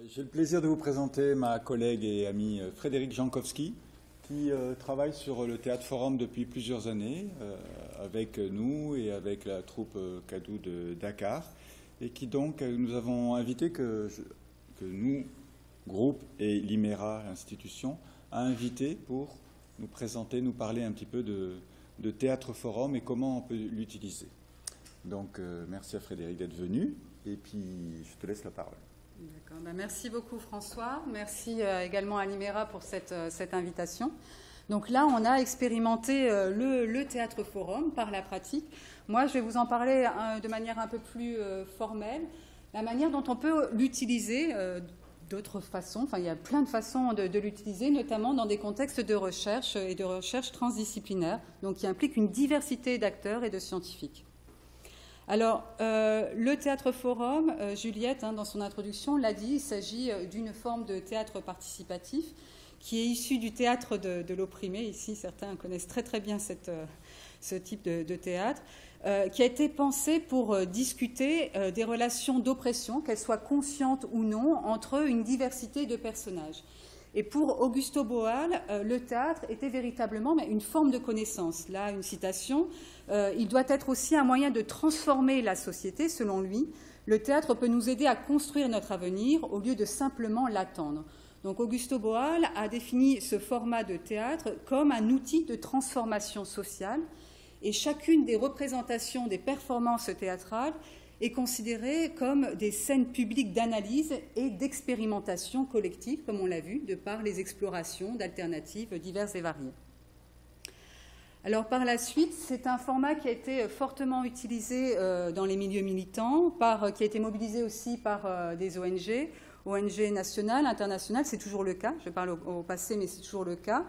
J'ai le plaisir de vous présenter ma collègue et amie Frédéric Jankowski, qui travaille sur le Théâtre Forum depuis plusieurs années avec nous et avec la troupe Cadou de Dakar, et qui donc nous avons invité que nous, groupe et l'IMERA, institution, a invité pour nous présenter, nous parler un petit peu de Théâtre Forum et comment on peut l'utiliser. Donc merci à Frédéric d'être venu et puis je te laisse la parole. D'accord. Ben, merci beaucoup François, merci également à l'IMERA pour cette invitation. Donc là, on a expérimenté le Théâtre Forum par la pratique. Moi, je vais vous en parler de manière un peu plus formelle, la manière dont on peut l'utiliser d'autres façons. Enfin, il y a plein de façons de l'utiliser, notamment dans des contextes de recherche et de recherche transdisciplinaire, donc qui impliquent une diversité d'acteurs et de scientifiques. Alors, le Théâtre Forum, Juliette, dans son introduction, l'a dit, il s'agit d'une forme de théâtre participatif qui est issue du théâtre de l'opprimé. Ici, certains connaissent très très bien ce type de théâtre, qui a été pensé pour discuter des relations d'oppression, qu'elles soient conscientes ou non, entre une diversité de personnages. Et pour Augusto Boal, le théâtre était véritablement une forme de connaissance. Là, une citation, il doit être aussi un moyen de transformer la société, selon lui. Le théâtre peut nous aider à construire notre avenir au lieu de simplement l'attendre. Donc Augusto Boal a défini ce format de théâtre comme un outil de transformation sociale, et chacune des représentations des performances théâtrales est considérée comme des scènes publiques d'analyse et d'expérimentation collective, comme on l'a vu, de par les explorations d'alternatives diverses et variées. Alors par la suite, c'est un format qui a été fortement utilisé dans les milieux militants, qui a été mobilisé aussi par des ONG nationales, internationales, c'est toujours le cas, je parle au passé, mais c'est toujours le cas.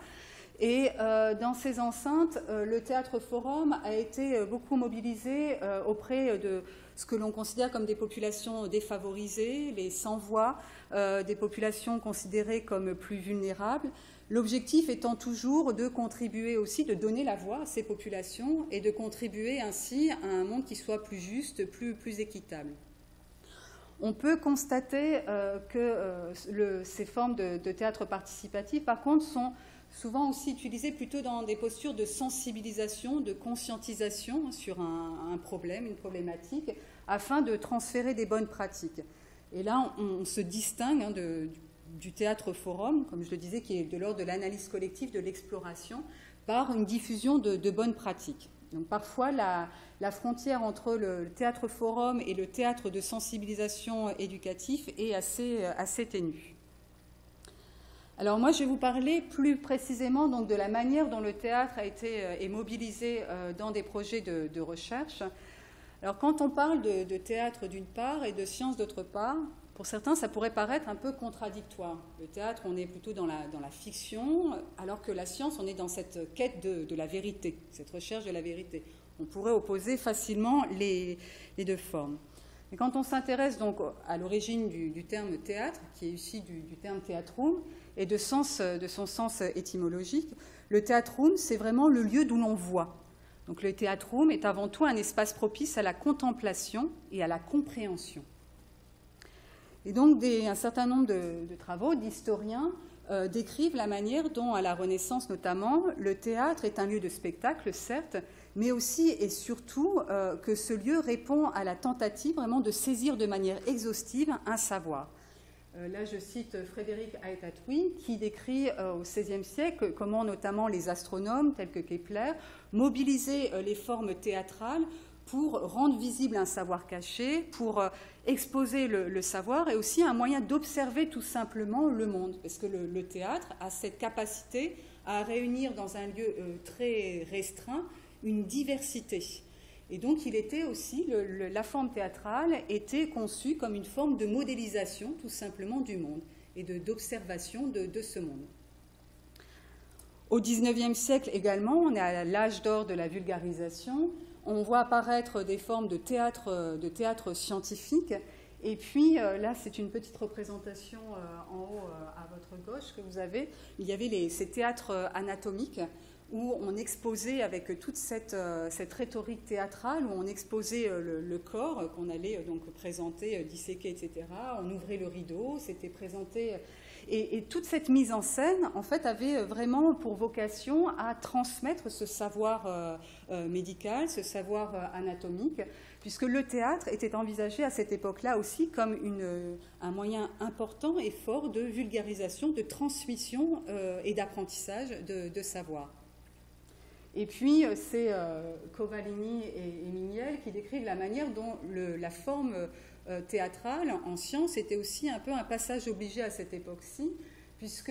Et dans ces enceintes, le Théâtre Forum a été beaucoup mobilisé auprès de ce que l'on considère comme des populations défavorisées, les sans-voix, des populations considérées comme plus vulnérables. L'objectif étant toujours de contribuer aussi, de donner la voix à ces populations et de contribuer ainsi à un monde qui soit plus juste, plus équitable. On peut constater que ces formes de théâtre participatif, par contre, sont souvent aussi utilisées plutôt dans des postures de sensibilisation, de conscientisation sur un problème, une problématique, afin de transférer des bonnes pratiques. Et là, on se distingue du Théâtre Forum, comme je le disais, qui est de l'ordre de l'analyse collective, de l'exploration, par une diffusion de bonnes pratiques. Donc parfois, la frontière entre le Théâtre Forum et le théâtre de sensibilisation éducatif est assez ténue. Alors moi, je vais vous parler plus précisément donc, de la manière dont le théâtre est mobilisé dans des projets de recherche. Alors quand on parle de théâtre d'une part et de science d'autre part, pour certains, ça pourrait paraître un peu contradictoire. Le théâtre, on est plutôt dans la fiction, alors que la science, on est dans cette quête de la vérité, cette recherche de la vérité. On pourrait opposer facilement les deux formes. Mais quand on s'intéresse donc à l'origine du terme théâtre, qui est issu du terme théatrum, et de son sens étymologique, le théatrum, c'est vraiment le lieu d'où l'on voit. Donc le théatrum est avant tout un espace propice à la contemplation et à la compréhension. Et donc un certain nombre de travaux d'historiens décrivent la manière dont, à la Renaissance notamment, le théâtre est un lieu de spectacle, certes, mais aussi et surtout que ce lieu répond à la tentative vraiment de saisir de manière exhaustive un savoir. Là, je cite Frédéric Aïtatoui, qui décrit au XVIe siècle comment notamment les astronomes, tels que Kepler, mobilisaient les formes théâtrales pour rendre visible un savoir caché, pour exposer le savoir, et aussi un moyen d'observer tout simplement le monde. Parce que le théâtre a cette capacité à réunir dans un lieu très restreint une diversité. Et donc, il était aussi, la forme théâtrale était conçue comme une forme de modélisation, tout simplement, du monde et d'observation de ce monde. Au XIXe siècle également, on est à l'âge d'or de la vulgarisation. On voit apparaître des formes de théâtre scientifique. Et puis, là, c'est une petite représentation en haut à votre gauche que vous avez. Il y avait ces théâtres anatomiques où on exposait avec toute cette rhétorique théâtrale, où on exposait le corps qu'on allait donc présenter, disséquer, etc. On ouvrait le rideau, c'était présenté. Et toute cette mise en scène, en fait, avait vraiment pour vocation à transmettre ce savoir médical, ce savoir anatomique, puisque le théâtre était envisagé à cette époque-là aussi comme un moyen important et fort de vulgarisation, de transmission et d'apprentissage de savoir. Et puis, c'est Covallini et Miniel qui décrivent la manière dont la forme théâtrale en sciences était aussi un peu un passage obligé à cette époque-ci, puisque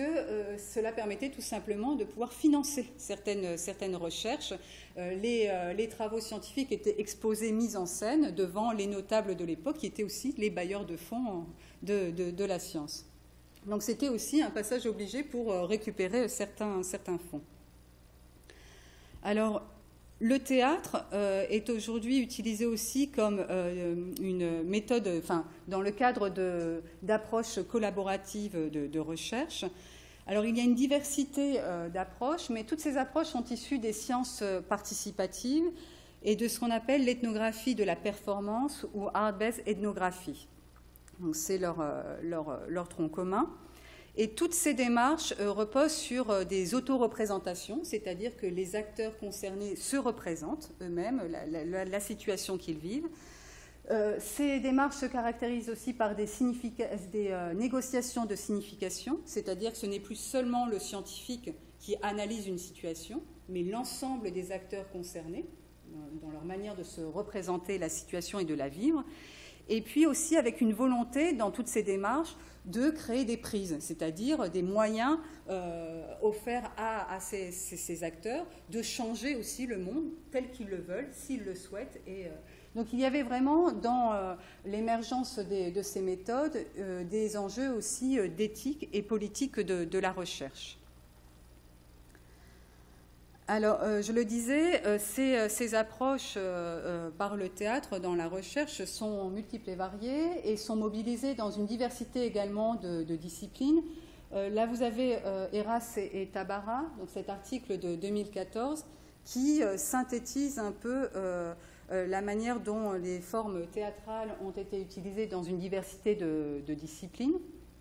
cela permettait tout simplement de pouvoir financer certaines recherches. Les travaux scientifiques étaient exposés, mis en scène devant les notables de l'époque, qui étaient aussi les bailleurs de fonds de la science. Donc c'était aussi un passage obligé pour récupérer certains fonds. Alors, le théâtre est aujourd'hui utilisé aussi comme une méthode, dans le cadre d'approches collaboratives de recherche. Alors, il y a une diversité d'approches, mais toutes ces approches sont issues des sciences participatives et de ce qu'on appelle l'ethnographie de la performance ou art-based ethnographie. Donc, c'est leur tronc commun. Et toutes ces démarches reposent sur des autoreprésentations, c'est-à-dire que les acteurs concernés se représentent eux-mêmes la situation qu'ils vivent. Ces démarches se caractérisent aussi par des négociations de signification, c'est-à-dire que ce n'est plus seulement le scientifique qui analyse une situation, mais l'ensemble des acteurs concernés, dans leur manière de se représenter la situation et de la vivre. Et puis aussi avec une volonté, dans toutes ces démarches, de créer des prises, c'est-à-dire des moyens offerts à ces acteurs de changer aussi le monde tel qu'ils le veulent, s'ils le souhaitent. Et, donc il y avait vraiment dans l'émergence de ces méthodes des enjeux aussi d'éthique et politique de la recherche. Alors, je le disais, ces approches par le théâtre dans la recherche sont multiples et variées et sont mobilisées dans une diversité également de disciplines. Là, vous avez Heras et Tabarra, donc cet article de 2014, qui synthétise un peu la manière dont les formes théâtrales ont été utilisées dans une diversité de disciplines.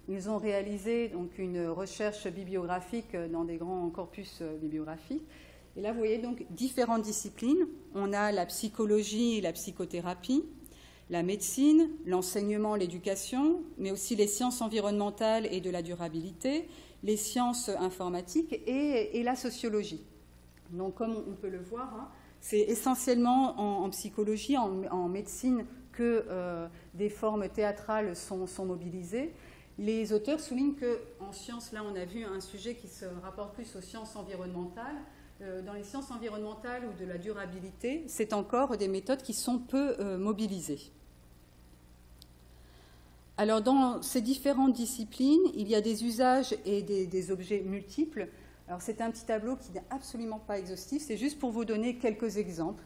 Ils ont réalisé donc une recherche bibliographique dans des grands corpus bibliographiques. Et là, vous voyez donc différentes disciplines. On a la psychologie et la psychothérapie, la médecine, l'enseignement, l'éducation, mais aussi les sciences environnementales et de la durabilité, les sciences informatiques et la sociologie. Donc, comme on peut le voir, hein, c'est essentiellement en psychologie, en médecine que des formes théâtrales sont mobilisées. Les auteurs soulignent qu'en sciences, là, on a vu un sujet qui se rapporte plus aux sciences environnementales. Dans les sciences environnementales ou de la durabilité, c'est encore des méthodes qui sont peu mobilisées. Alors, dans ces différentes disciplines, il y a des usages et des objets multiples. Alors, c'est un petit tableau qui n'est absolument pas exhaustif, c'est juste pour vous donner quelques exemples.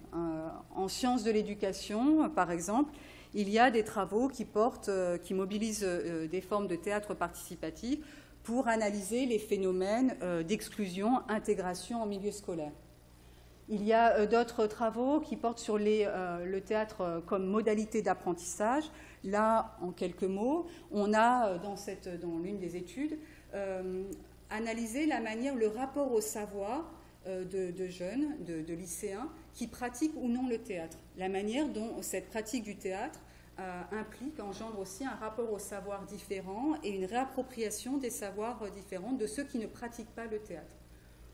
En sciences de l'éducation, par exemple, il y a des travaux qui mobilisent des formes de théâtre participatif pour analyser les phénomènes d'exclusion, intégration en milieu scolaire. Il y a d'autres travaux qui portent sur le théâtre comme modalité d'apprentissage. Là, en quelques mots, on a, dans l'une des études, analysé la manière, le rapport au savoir de jeunes, de lycéens, qui pratiquent ou non le théâtre. La manière dont cette pratique du théâtre engendre aussi un rapport au savoir différent et une réappropriation des savoirs différents de ceux qui ne pratiquent pas le théâtre.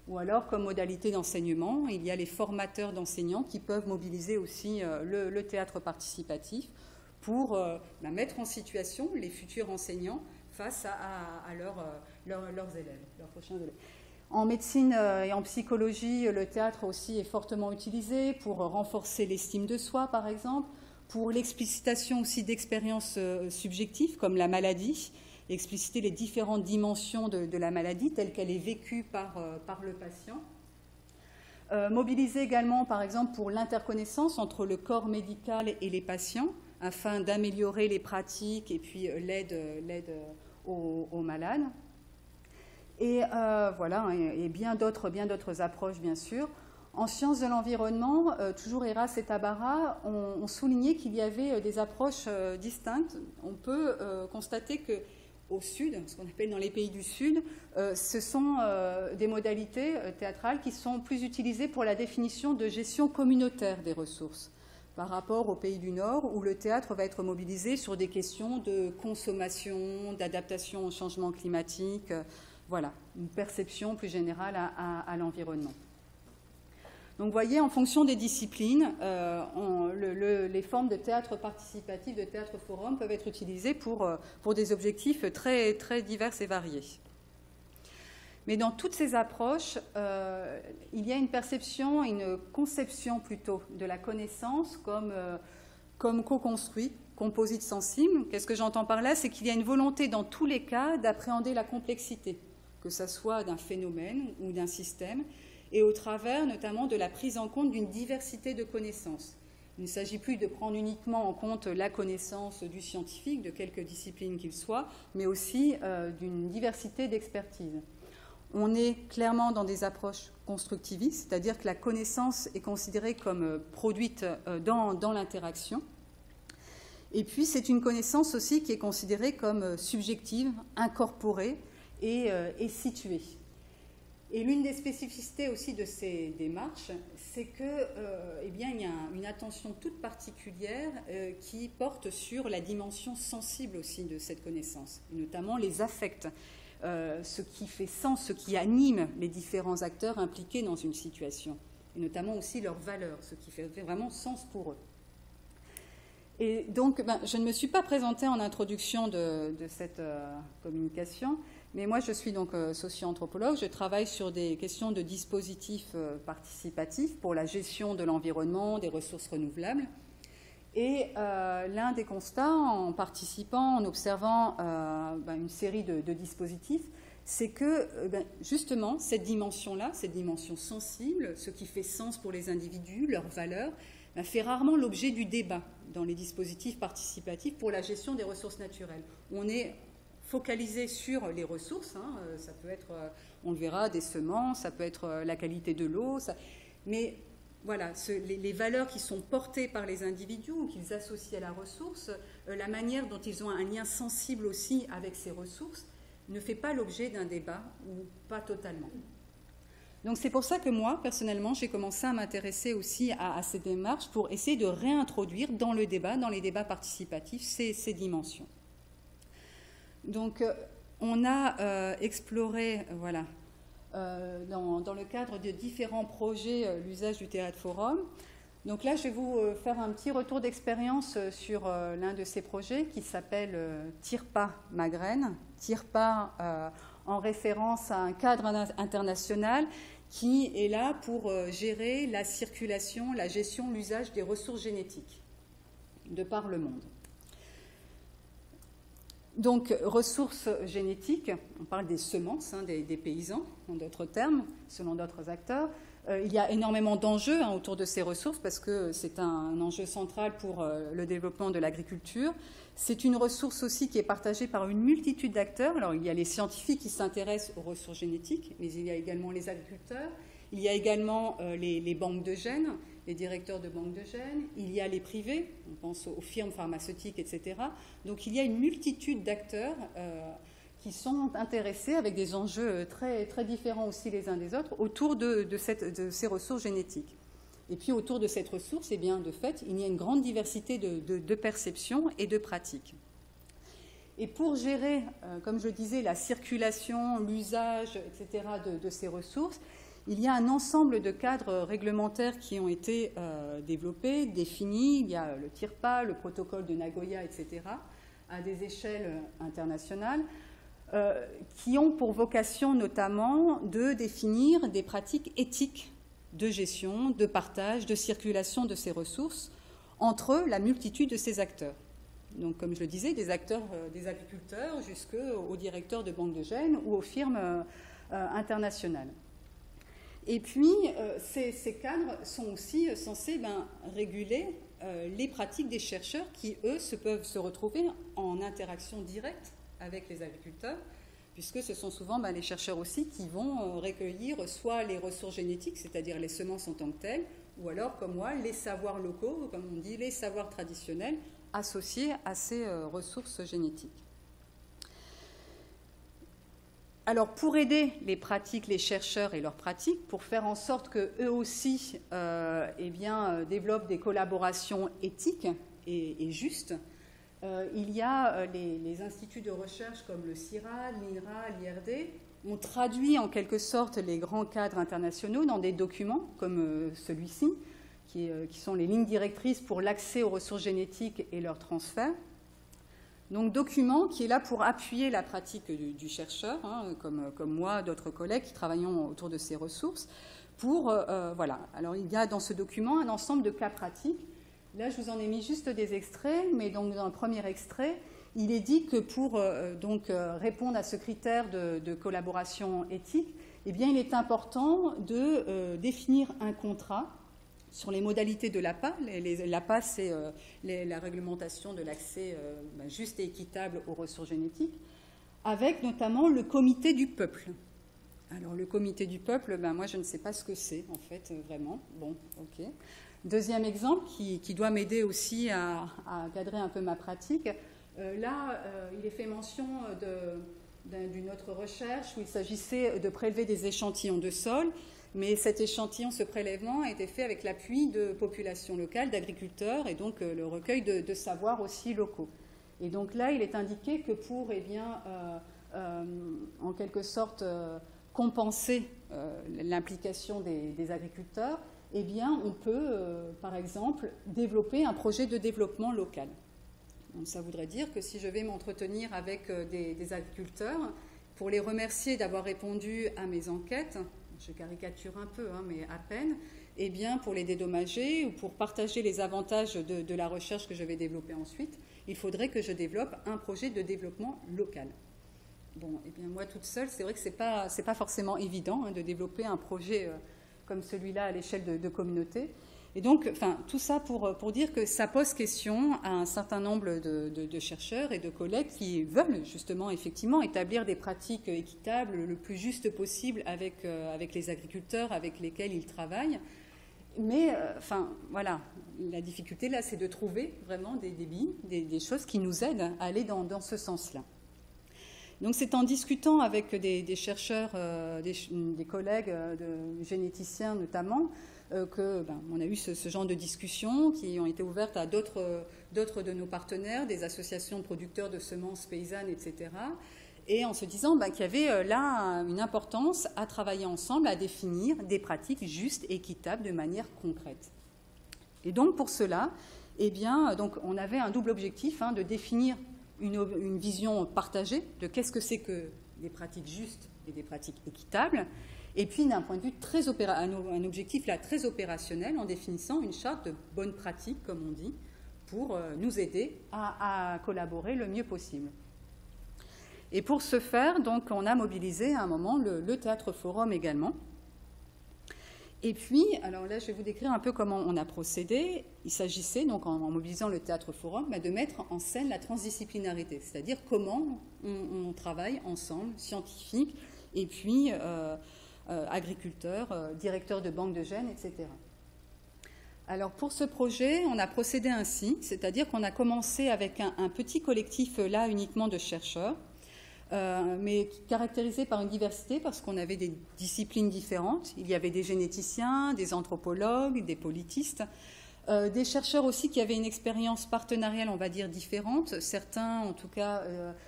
Ou alors, comme modalité d'enseignement, il y a les formateurs d'enseignants qui peuvent mobiliser aussi le théâtre participatif pour mettre en situation les futurs enseignants face à leurs élèves, leurs prochains élèves. En médecine et en psychologie, le théâtre aussi est fortement utilisé pour renforcer l'estime de soi, par exemple, pour l'explicitation aussi d'expériences subjectives comme la maladie, expliciter les différentes dimensions de la maladie telle qu'elle est vécue par le patient. Mobiliser également, par exemple, pour l'interconnaissance entre le corps médical et les patients afin d'améliorer les pratiques et puis l'aide aux malades. Et voilà, et bien d'autres approches, bien sûr. En sciences de l'environnement, toujours Heras et Tabarra ont souligné qu'il y avait des approches distinctes. On peut constater qu'au Sud, ce qu'on appelle dans les pays du Sud, ce sont des modalités théâtrales qui sont plus utilisées pour la définition de gestion communautaire des ressources, par rapport aux pays du Nord, où le théâtre va être mobilisé sur des questions de consommation, d'adaptation au changement climatique, voilà, une perception plus générale à l'environnement. Donc vous voyez, en fonction des disciplines, les formes de théâtre participatif, de théâtre forum peuvent être utilisées pour des objectifs très, très divers et variés. Mais dans toutes ces approches, il y a une perception, une conception plutôt de la connaissance comme co-construit, composite sensible. Qu'est-ce que j'entends par là? C'est qu'il y a une volonté dans tous les cas d'appréhender la complexité, que ce soit d'un phénomène ou d'un système, et au travers notamment de la prise en compte d'une diversité de connaissances. Il ne s'agit plus de prendre uniquement en compte la connaissance du scientifique, de quelque discipline qu'il soit, mais aussi d'une diversité d'expertise. On est clairement dans des approches constructivistes, c'est-à-dire que la connaissance est considérée comme produite dans l'interaction. Et puis c'est une connaissance aussi qui est considérée comme subjective, incorporée et située. Et l'une des spécificités aussi de ces démarches, c'est que, eh bien, il y a une attention toute particulière qui porte sur la dimension sensible aussi de cette connaissance, et notamment les affects, ce qui fait sens, ce qui anime les différents acteurs impliqués dans une situation, et notamment aussi leurs valeurs, ce qui fait vraiment sens pour eux. Et donc, je ne me suis pas présentée en introduction de cette communication, mais moi, je suis donc socio-anthropologue. Je travaille sur des questions de dispositifs participatifs pour la gestion de l'environnement, des ressources renouvelables. Et l'un des constats, en participant, en observant une série de dispositifs, c'est que justement, cette dimension-là, cette dimension sensible, ce qui fait sens pour les individus, leurs valeurs, fait rarement l'objet du débat dans les dispositifs participatifs pour la gestion des ressources naturelles. On est focalisé sur les ressources, ça peut être, on le verra, des semences, ça peut être la qualité de l'eau, mais voilà, les valeurs qui sont portées par les individus ou qu'ils associent à la ressource, la manière dont ils ont un lien sensible aussi avec ces ressources, ne fait pas l'objet d'un débat, ou pas totalement. Donc c'est pour ça que moi, personnellement, j'ai commencé à m'intéresser aussi à ces démarches pour essayer de réintroduire dans le débat, dans les débats participatifs, ces dimensions. Donc, on a exploré, voilà, dans le cadre de différents projets, l'usage du théâtre forum. Donc là, je vais vous faire un petit retour d'expérience sur l'un de ces projets qui s'appelle Tire pas ma graine. Tire pas en référence à un cadre international qui est là pour gérer la circulation, la gestion, l'usage des ressources génétiques de par le monde. Donc, ressources génétiques, on parle des semences, des paysans, en d'autres termes, selon d'autres acteurs. Il y a énormément d'enjeux autour de ces ressources parce que c'est un enjeu central pour le développement de l'agriculture. C'est une ressource aussi qui est partagée par une multitude d'acteurs. Alors, il y a les scientifiques qui s'intéressent aux ressources génétiques, mais il y a également les agriculteurs. Il y a également les banques de gènes, les directeurs de banques de gènes. Il y a les privés, on pense aux firmes pharmaceutiques, etc. Donc, il y a une multitude d'acteurs qui sont intéressés avec des enjeux très, très différents aussi les uns des autres autour de ces ressources génétiques. Et puis autour de cette ressource, eh bien, de fait, il y a une grande diversité de perceptions et de pratiques. Et pour gérer, comme je disais, la circulation, l'usage, etc. de ces ressources, il y a un ensemble de cadres réglementaires qui ont été développés, définis. Il y a le TIRPA, le protocole de Nagoya, etc., à des échelles internationales, qui ont pour vocation notamment de définir des pratiques éthiques de gestion, de partage, de circulation de ces ressources entre la multitude de ces acteurs. Donc, comme je le disais, des acteurs, des agriculteurs jusqu'aux directeurs de banques de gènes ou aux firmes internationales. Et puis, ces cadres sont aussi censés réguler les pratiques des chercheurs qui, eux, peuvent se retrouver en interaction directe avec les agriculteurs, puisque ce sont souvent les chercheurs aussi qui vont recueillir soit les ressources génétiques, c'est-à-dire les semences en tant que telles, ou alors, comme moi, les savoirs locaux, comme on dit, les savoirs traditionnels associés à ces ressources génétiques. Alors, pour aider les pratiques, les chercheurs et leurs pratiques, pour faire en sorte qu'eux aussi développent des collaborations éthiques et justes, il y a les instituts de recherche comme le CIRAD, l'INRA, l'IRD, ont traduit en quelque sorte les grands cadres internationaux dans des documents comme celui-ci, qui sont les lignes directrices pour l'accès aux ressources génétiques et leur transfert. Donc, document qui est là pour appuyer la pratique du chercheur, comme moi, d'autres collègues qui travaillons autour de ces ressources. Voilà. Alors, il y a dans ce document un ensemble de cas pratiques. Là, je vous en ai mis juste des extraits, mais donc dans le premier extrait, il est dit que pour répondre à ce critère de collaboration éthique, eh bien, il est important de définir un contrat sur les modalités de l'APA. L'APA, c'est la réglementation de l'accès juste et équitable aux ressources génétiques, avec notamment le comité du peuple. Alors, le comité du peuple, moi, je ne sais pas ce que c'est, en fait, vraiment. Bon, ok. Deuxième exemple qui doit m'aider aussi à cadrer un peu ma pratique. Là, il est fait mention d'une autre recherche où il s'agissait de prélever des échantillons de sol, mais cet échantillon, ce prélèvement a été fait avec l'appui de populations locales, d'agriculteurs, et donc le recueil de savoirs aussi locaux. Et donc là, il est indiqué que pour, en quelque sorte, compenser l'implication des agriculteurs, eh bien, on peut, par exemple, développer un projet de développement local. Donc, ça voudrait dire que si je vais m'entretenir avec des agriculteurs, pour les remercier d'avoir répondu à mes enquêtes, je caricature un peu, mais à peine, eh bien, pour les dédommager ou pour partager les avantages de la recherche que je vais développer ensuite, il faudrait que je développe un projet de développement local. Bon, eh bien, moi, toute seule, c'est vrai que ce n'est pas forcément évident de développer un projet comme celui-là à l'échelle de communauté. Et donc, tout ça pour dire que ça pose question à un certain nombre de chercheurs et de collègues qui veulent justement, effectivement, établir des pratiques équitables le plus juste possible avec les agriculteurs avec lesquels ils travaillent. Mais, voilà, la difficulté là, c'est de trouver vraiment des billes, des choses qui nous aident à aller dans ce sens-là. Donc, c'est en discutant avec des chercheurs, des collègues, de généticiens notamment, qu'on a eu ce genre de discussions qui ont été ouvertes à d'autres de nos partenaires, des associations de producteurs de semences paysannes, etc. Et en se disant qu'il y avait là une importance à travailler ensemble, à définir des pratiques justes et équitables de manière concrète. Et donc pour cela, on avait un double objectif de définir une vision partagée de qu'est-ce que c'est que des pratiques justes et des pratiques équitables, et puis d'un point de vue un objectif là très opérationnel en définissant une charte de bonnes pratiques, comme on dit, pour nous aider à collaborer le mieux possible. Et pour ce faire, donc, on a mobilisé à un moment le Théâtre Forum également. Et puis, alors là, je vais vous décrire un peu comment on a procédé. Il s'agissait, donc, en mobilisant le Théâtre Forum, de mettre en scène la transdisciplinarité, c'est-à-dire comment on travaille ensemble, scientifiques, et puis agriculteurs, directeurs de banques de gènes, etc. Alors, pour ce projet, on a procédé ainsi, c'est-à-dire qu'on a commencé avec un petit collectif, là, uniquement de chercheurs, mais caractérisé par une diversité parce qu'on avait des disciplines différentes. Il y avait des généticiens, des anthropologues, des politistes, des chercheurs aussi qui avaient une expérience partenariale, on va dire, différente. Certains, en tout cas,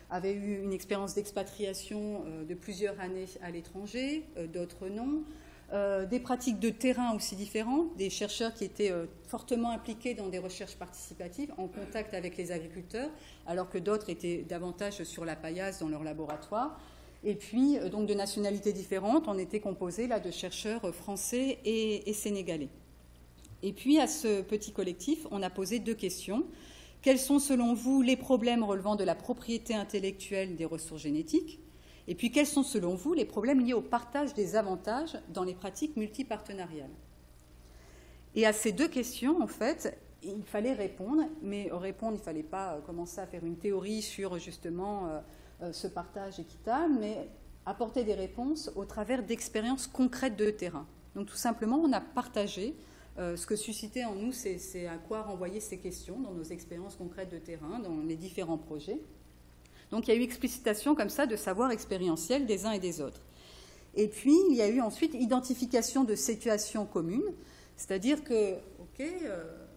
avaient eu une expérience d'expatriation de plusieurs années à l'étranger, d'autres non. Des pratiques de terrain aussi différentes, des chercheurs qui étaient fortement impliqués dans des recherches participatives, en contact avec les agriculteurs, alors que d'autres étaient davantage sur la paillasse dans leur laboratoire. Et puis, donc, de nationalités différentes, on était composé là de chercheurs français et sénégalais. Et puis, à ce petit collectif, on a posé 2 questions. Quels sont, selon vous, les problèmes relevant de la propriété intellectuelle des ressources génétiques ? Et puis, quels sont, selon vous, les problèmes liés au partage des avantages dans les pratiques multipartenariales ? Et à ces 2 questions, en fait, il fallait répondre, mais répondre, il ne fallait pas commencer à faire une théorie sur, justement, ce partage équitable, mais apporter des réponses au travers d'expériences concrètes de terrain. Donc tout simplement, on a partagé ce que suscitait en nous, c'est à quoi renvoyer ces questions dans nos expériences concrètes de terrain, dans les différents projets. Donc il y a eu explicitation comme ça de savoir expérientiel des uns et des autres. Et puis il y a eu ensuite identification de situations communes, c'est-à-dire que, ok,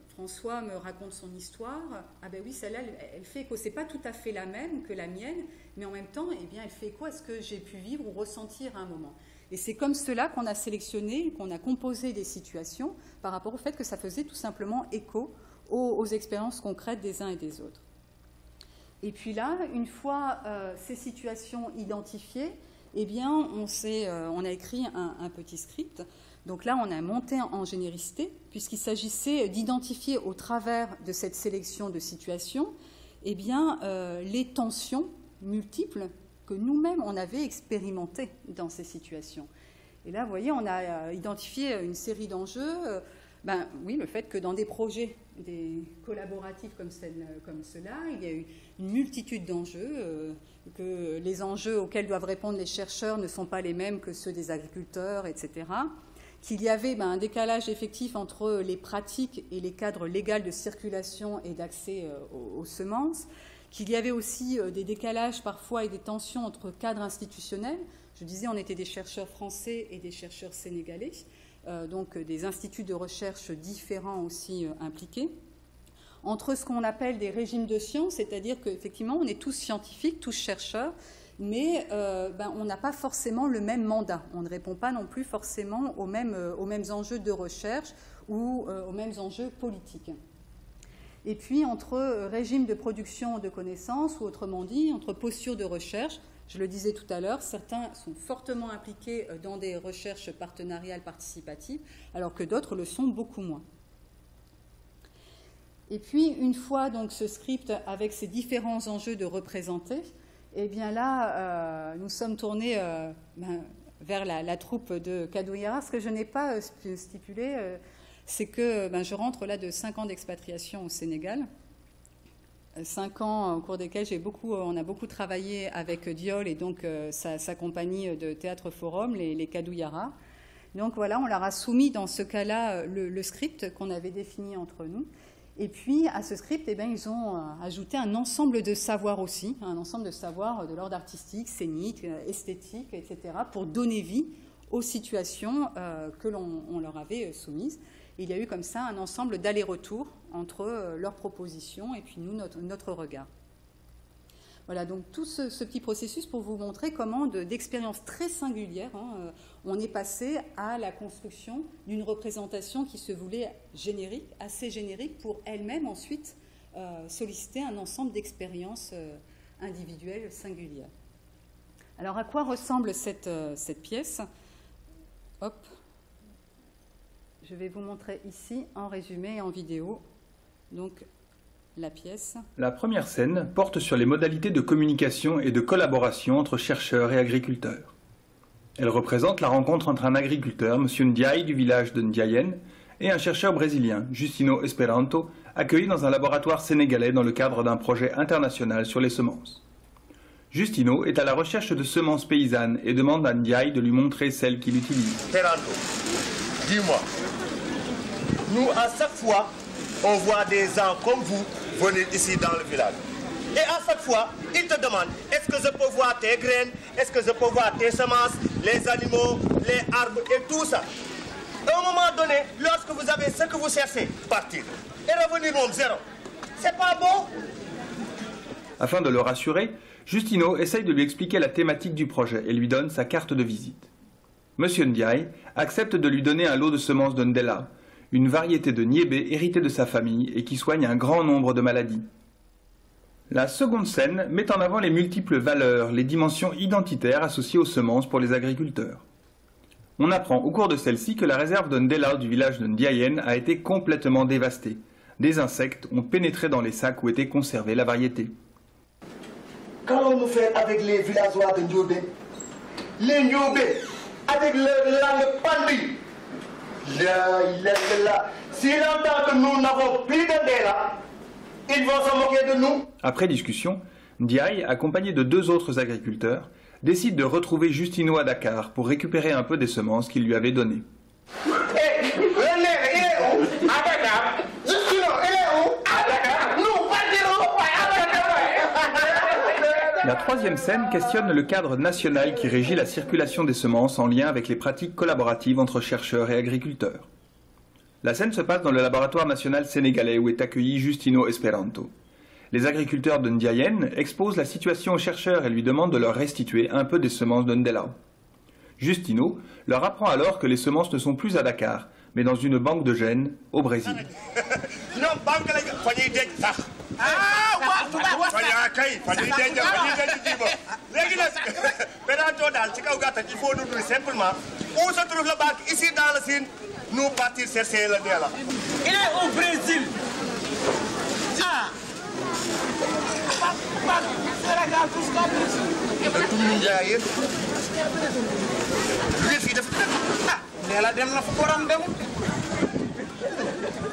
François me raconte son histoire, ah ben oui, celle-là, elle fait écho, c'est pas tout à fait la même que la mienne, mais en même temps, eh bien, elle fait écho à ce que j'ai pu vivre ou ressentir à un moment. Et c'est comme cela qu'on a sélectionné, qu'on a composé des situations par rapport au fait que ça faisait tout simplement écho aux expériences concrètes des uns et des autres. Et puis là, une fois ces situations identifiées, eh bien, on a écrit un petit script. Donc là, on a monté en généricité, puisqu'il s'agissait d'identifier au travers de cette sélection de situations, eh bien, les tensions multiples que nous-mêmes, on avait expérimentées dans ces situations. Et là, vous voyez, on a identifié une série d'enjeux. Oui, le fait que dans des projets collaboratifs comme cela, il y a eu une multitude d'enjeux, que les enjeux auxquels doivent répondre les chercheurs ne sont pas les mêmes que ceux des agriculteurs, etc. Qu'il y avait un décalage effectif entre les pratiques et les cadres légaux de circulation et d'accès aux semences, qu'il y avait aussi des décalages parfois et des tensions entre cadres institutionnels. Je disais, on était des chercheurs français et des chercheurs sénégalais, donc des instituts de recherche différents aussi impliqués, entre ce qu'on appelle des régimes de sciences, c'est-à-dire qu'effectivement, on est tous scientifiques, tous chercheurs, mais on n'a pas forcément le même mandat. On ne répond pas non plus forcément aux mêmes enjeux de recherche ou aux mêmes enjeux politiques. Et puis, entre régime de production de connaissances, ou autrement dit, entre postures de recherche, je le disais tout à l'heure, certains sont fortement impliqués dans des recherches partenariales participatives, alors que d'autres le sont beaucoup moins. Et puis, une fois donc ce script avec ces différents enjeux de représenter, eh bien là, nous sommes tournés vers la troupe de Kadouyara. Ce que je n'ai pas stipulé, c'est que je rentre là de 5 ans d'expatriation au Sénégal. 5 ans au cours desquels on a beaucoup travaillé avec Diol et donc sa compagnie de théâtre forum, les Kadouyara. Donc voilà, on leur a soumis dans ce cas-là le script qu'on avait défini entre nous. Et puis, à ce script, ils ont ajouté un ensemble de savoirs aussi, un ensemble de savoirs de l'ordre artistique, scénique, esthétique, etc., pour donner vie aux situations que l'on leur avait soumises. Et il y a eu comme ça un ensemble d'allers-retours entre leurs propositions et puis nous, notre regard. Voilà, donc tout ce petit processus pour vous montrer comment d'expériences très singulières, on est passé à la construction d'une représentation qui se voulait générique, assez générique, pour elle-même ensuite solliciter un ensemble d'expériences individuelles singulières. Alors à quoi ressemble cette pièce ? Hop, je vais vous montrer ici en résumé et en vidéo. Donc, la pièce. La première scène porte sur les modalités de communication et de collaboration entre chercheurs et agriculteurs. Elle représente la rencontre entre un agriculteur, M. Ndiaye du village de Ndiayen, et un chercheur brésilien, Justino Esperanto, accueilli dans un laboratoire sénégalais dans le cadre d'un projet international sur les semences. Justino est à la recherche de semences paysannes et demande à Ndiaye de lui montrer celles qu'il utilise. Esperanto, dis-moi, nous à chaque fois, on voit des gens comme vous venir ici dans le village. Et à chaque fois, ils te demandent, est-ce que je peux voir tes graines, est-ce que je peux voir tes semences, les animaux, les arbres et tout ça. À un moment donné, lorsque vous avez ce que vous cherchez, partir. Et revenir au zéro. C'est pas bon? Afin de le rassurer, Justino essaye de lui expliquer la thématique du projet et lui donne sa carte de visite. Monsieur Ndiaye accepte de lui donner un lot de semences de Ndela, une variété de niébé héritée de sa famille et qui soigne un grand nombre de maladies. La seconde scène met en avant les multiples valeurs, les dimensions identitaires associées aux semences pour les agriculteurs. On apprend au cours de celle-ci que la réserve de Ndela du village de Ndiayen a été complètement dévastée. Des insectes ont pénétré dans les sacs où était conservée la variété. Qu'allons nous faire avec les villageois de Ndiobé? Les Ndiobé, avec leur langue pandie. S'il entend que nous n'avons plus de Ndela, ils vont se moquer de nous. Après discussion, Ndiaye, accompagné de 2 autres agriculteurs, décide de retrouver Justino à Dakar pour récupérer un peu des semences qu'il lui avait données. La 3e scène questionne le cadre national qui régit la circulation des semences en lien avec les pratiques collaboratives entre chercheurs et agriculteurs. La scène se passe dans le laboratoire national sénégalais où est accueilli Justino Esperanto. Les agriculteurs de Ndiayène exposent la situation aux chercheurs et lui demandent de leur restituer un peu des semences de Ndelao. Justino leur apprend alors que les semences ne sont plus à Dakar, mais dans une banque de gènes au Brésil. Nous partir chercher le Ndela. Il est au Brésil. Ah.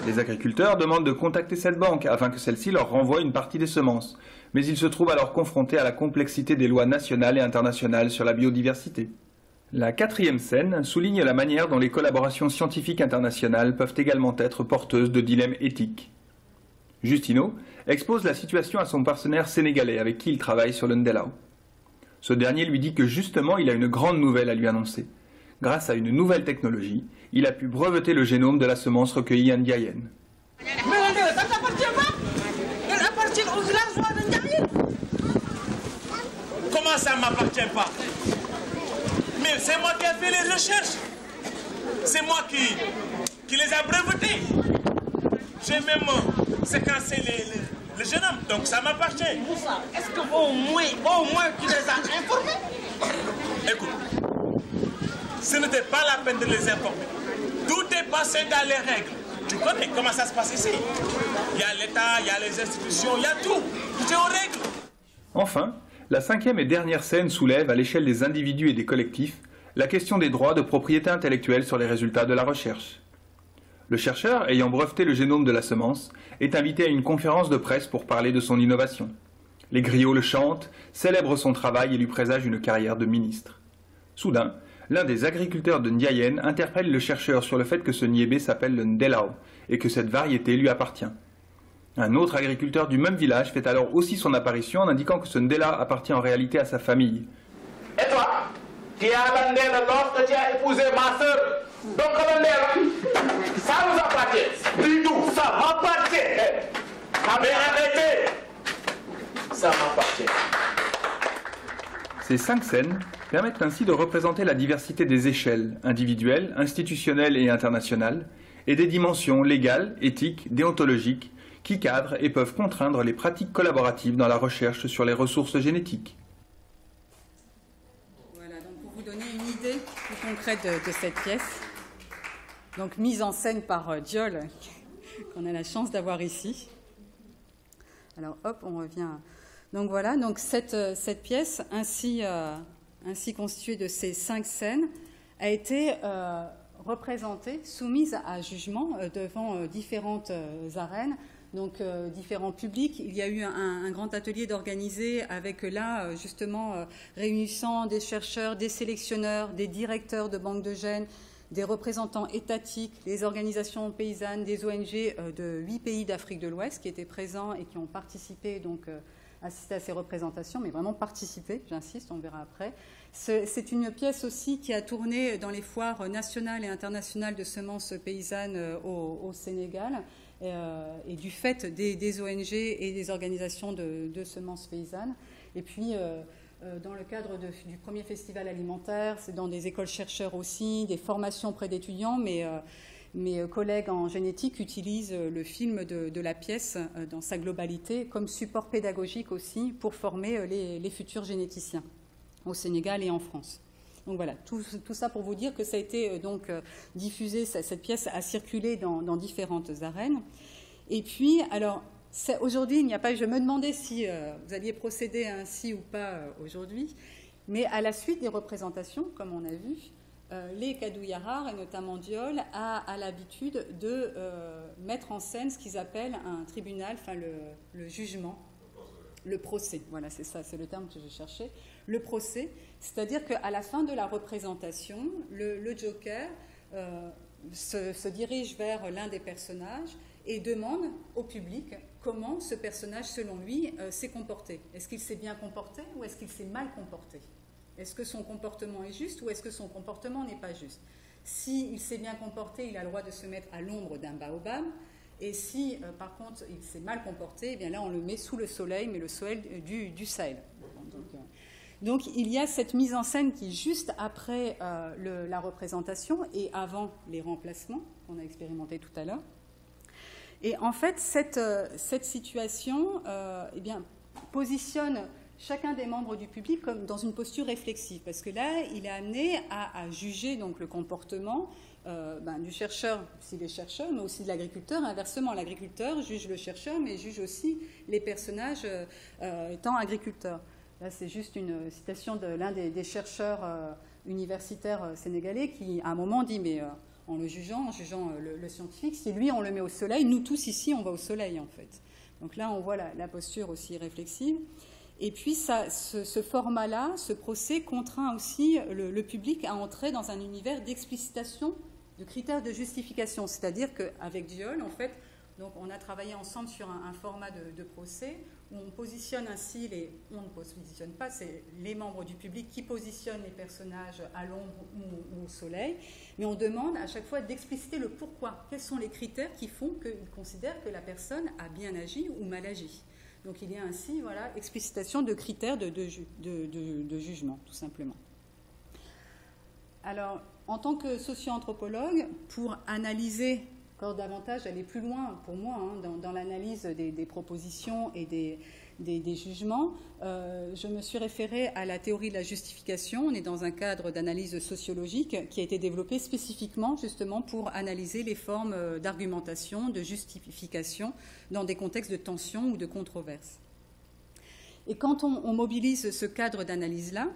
Les agriculteurs demandent de contacter cette banque afin que celle-ci leur renvoie une partie des semences, mais ils se trouvent alors confrontés à la complexité des lois nationales et internationales sur la biodiversité. La 4e scène souligne la manière dont les collaborations scientifiques internationales peuvent également être porteuses de dilemmes éthiques. Justino expose la situation à son partenaire sénégalais avec qui il travaille sur le Ndelao. Ce dernier lui dit que justement il a une grande nouvelle à lui annoncer. Grâce à une nouvelle technologie, il a pu breveter le génome de la semence recueillie à Ndiayène. Mais ça ne t'appartient pas. Elle appartient aux villageois de Ndiayène. Comment ça ne m'appartient pas? Mais c'est moi qui ai fait les recherches. C'est moi qui les a brevetés. J'ai même séquencé le génome, donc ça m'appartient. Est-ce qu'au moins tu les as informés? Écoute, ce n'était pas la peine de les informer. Tout est passé dans les règles. Tu connais comment ça se passe ici. Il y a l'État, il y a les institutions, il y a tout. Tout est aux règles. Enfin, la 5e et dernière scène soulève, à l'échelle des individus et des collectifs, la question des droits de propriété intellectuelle sur les résultats de la recherche. Le chercheur, ayant breveté le génome de la semence, est invité à une conférence de presse pour parler de son innovation. Les griots le chantent, célèbrent son travail et lui présagent une carrière de ministre. Soudain, l'un des agriculteurs de Ndiayène interpelle le chercheur sur le fait que ce niébé s'appelle le Ndelao et que cette variété lui appartient. Un autre agriculteur du même village fait alors aussi son apparition en indiquant que ce Ndela appartient en réalité à sa famille. Et toi, qui as le Ndela lorsque tu as épousé ma sœur, donc le Ndela, ça nous appartient. Du tout, ça m'appartient. Mais arrêtez, ça m'appartient. Ces 5 scènes permettent ainsi de représenter la diversité des échelles, individuelles, institutionnelles et internationales, et des dimensions légales, éthiques, déontologiques, qui cadrent et peuvent contraindre les pratiques collaboratives dans la recherche sur les ressources génétiques. Voilà, donc pour vous donner une idée plus concrète de cette pièce, donc mise en scène par Diol, qu'on a la chance d'avoir ici. Alors hop, on revient. Donc voilà, donc cette pièce, ainsi constituée de ces 5 scènes, a été représentée, soumise à jugement devant différentes arènes. Donc différents publics. Il y a eu un grand atelier d'organiser avec là justement réunissant des chercheurs, des sélectionneurs, des directeurs de banques de gènes, des représentants étatiques, des organisations paysannes, des ONG de 8 pays d'Afrique de l'Ouest qui étaient présents et qui ont participé, donc assisté à ces représentations, mais vraiment participé, j'insiste, on verra après. C'est une pièce aussi qui a tourné dans les foires nationales et internationales de semences paysannes au Sénégal. Et du fait des ONG et des organisations de semences paysannes. Et puis, dans le cadre du premier festival alimentaire, c'est dans des écoles chercheurs aussi, des formations auprès d'étudiants, mais mes collègues en génétique utilisent le film de la pièce dans sa globalité comme support pédagogique aussi pour former les futurs généticiens au Sénégal et en France. Donc voilà, tout ça pour vous dire que ça a été donc diffusé, cette pièce a circulé dans différentes arènes. Et puis, alors, aujourd'hui, il n'y a pas. Je me demandais si vous alliez procéder ainsi ou pas aujourd'hui, mais à la suite des représentations, comme on a vu, les Kadouyarar, et notamment Diol, a l'habitude de mettre en scène ce qu'ils appellent un tribunal, enfin le jugement, le procès. Voilà, c'est ça, c'est le terme que je cherchais. Le procès, c'est-à-dire qu'à la fin de la représentation, le joker se dirige vers l'un des personnages et demande au public comment ce personnage, selon lui, s'est comporté. Est-ce qu'il s'est bien comporté ou est-ce qu'il s'est mal comporté? Est-ce que son comportement est juste ou est-ce que son comportement n'est pas juste? S'il s'est bien comporté, il a le droit de se mettre à l'ombre d'un baobab. Et si, par contre, il s'est mal comporté, eh bien là, on le met sous le soleil, mais le soleil du Sahel. Donc, il y a cette mise en scène qui, juste après la représentation et avant les remplacements qu'on a expérimenté tout à l'heure. Et en fait, cette situation eh bien, positionne chacun des membres du public comme dans une posture réflexive, parce que là, il est amené à juger donc, le comportement du chercheur, s'il est chercheur, mais aussi de l'agriculteur. Inversement, l'agriculteur juge le chercheur, mais juge aussi les personnages étant agriculteurs. Là, c'est juste une citation de l'un des chercheurs universitaires sénégalais qui, à un moment, dit, mais en jugeant le scientifique, si lui, on le met au soleil, nous tous ici, on va au soleil, en fait. Donc là, on voit la posture aussi réflexive. Et puis, ce format-là, ce procès, contraint aussi le public à entrer dans un univers d'explicitation de critères de justification. C'est-à-dire qu'avec Diol, en fait, donc on a travaillé ensemble sur un format de procès où on positionne ainsi on ne positionne pas, c'est les membres du public qui positionnent les personnages à l'ombre ou au soleil, mais on demande à chaque fois d'expliciter le pourquoi. Quels sont les critères qui font qu'ils considèrent que la personne a bien agi ou mal agi. Donc il y a ainsi, voilà, explicitation de critères de jugement, tout simplement. Alors, en tant que socio-anthropologue, pour analyser encore davantage, aller plus loin pour moi dans l'analyse des propositions et des jugements, je me suis référée à la théorie de la justification. On est dans un cadre d'analyse sociologique qui a été développé spécifiquement justement pour analyser les formes d'argumentation, de justification dans des contextes de tension ou de controverse. Et quand on mobilise ce cadre d'analyse-là,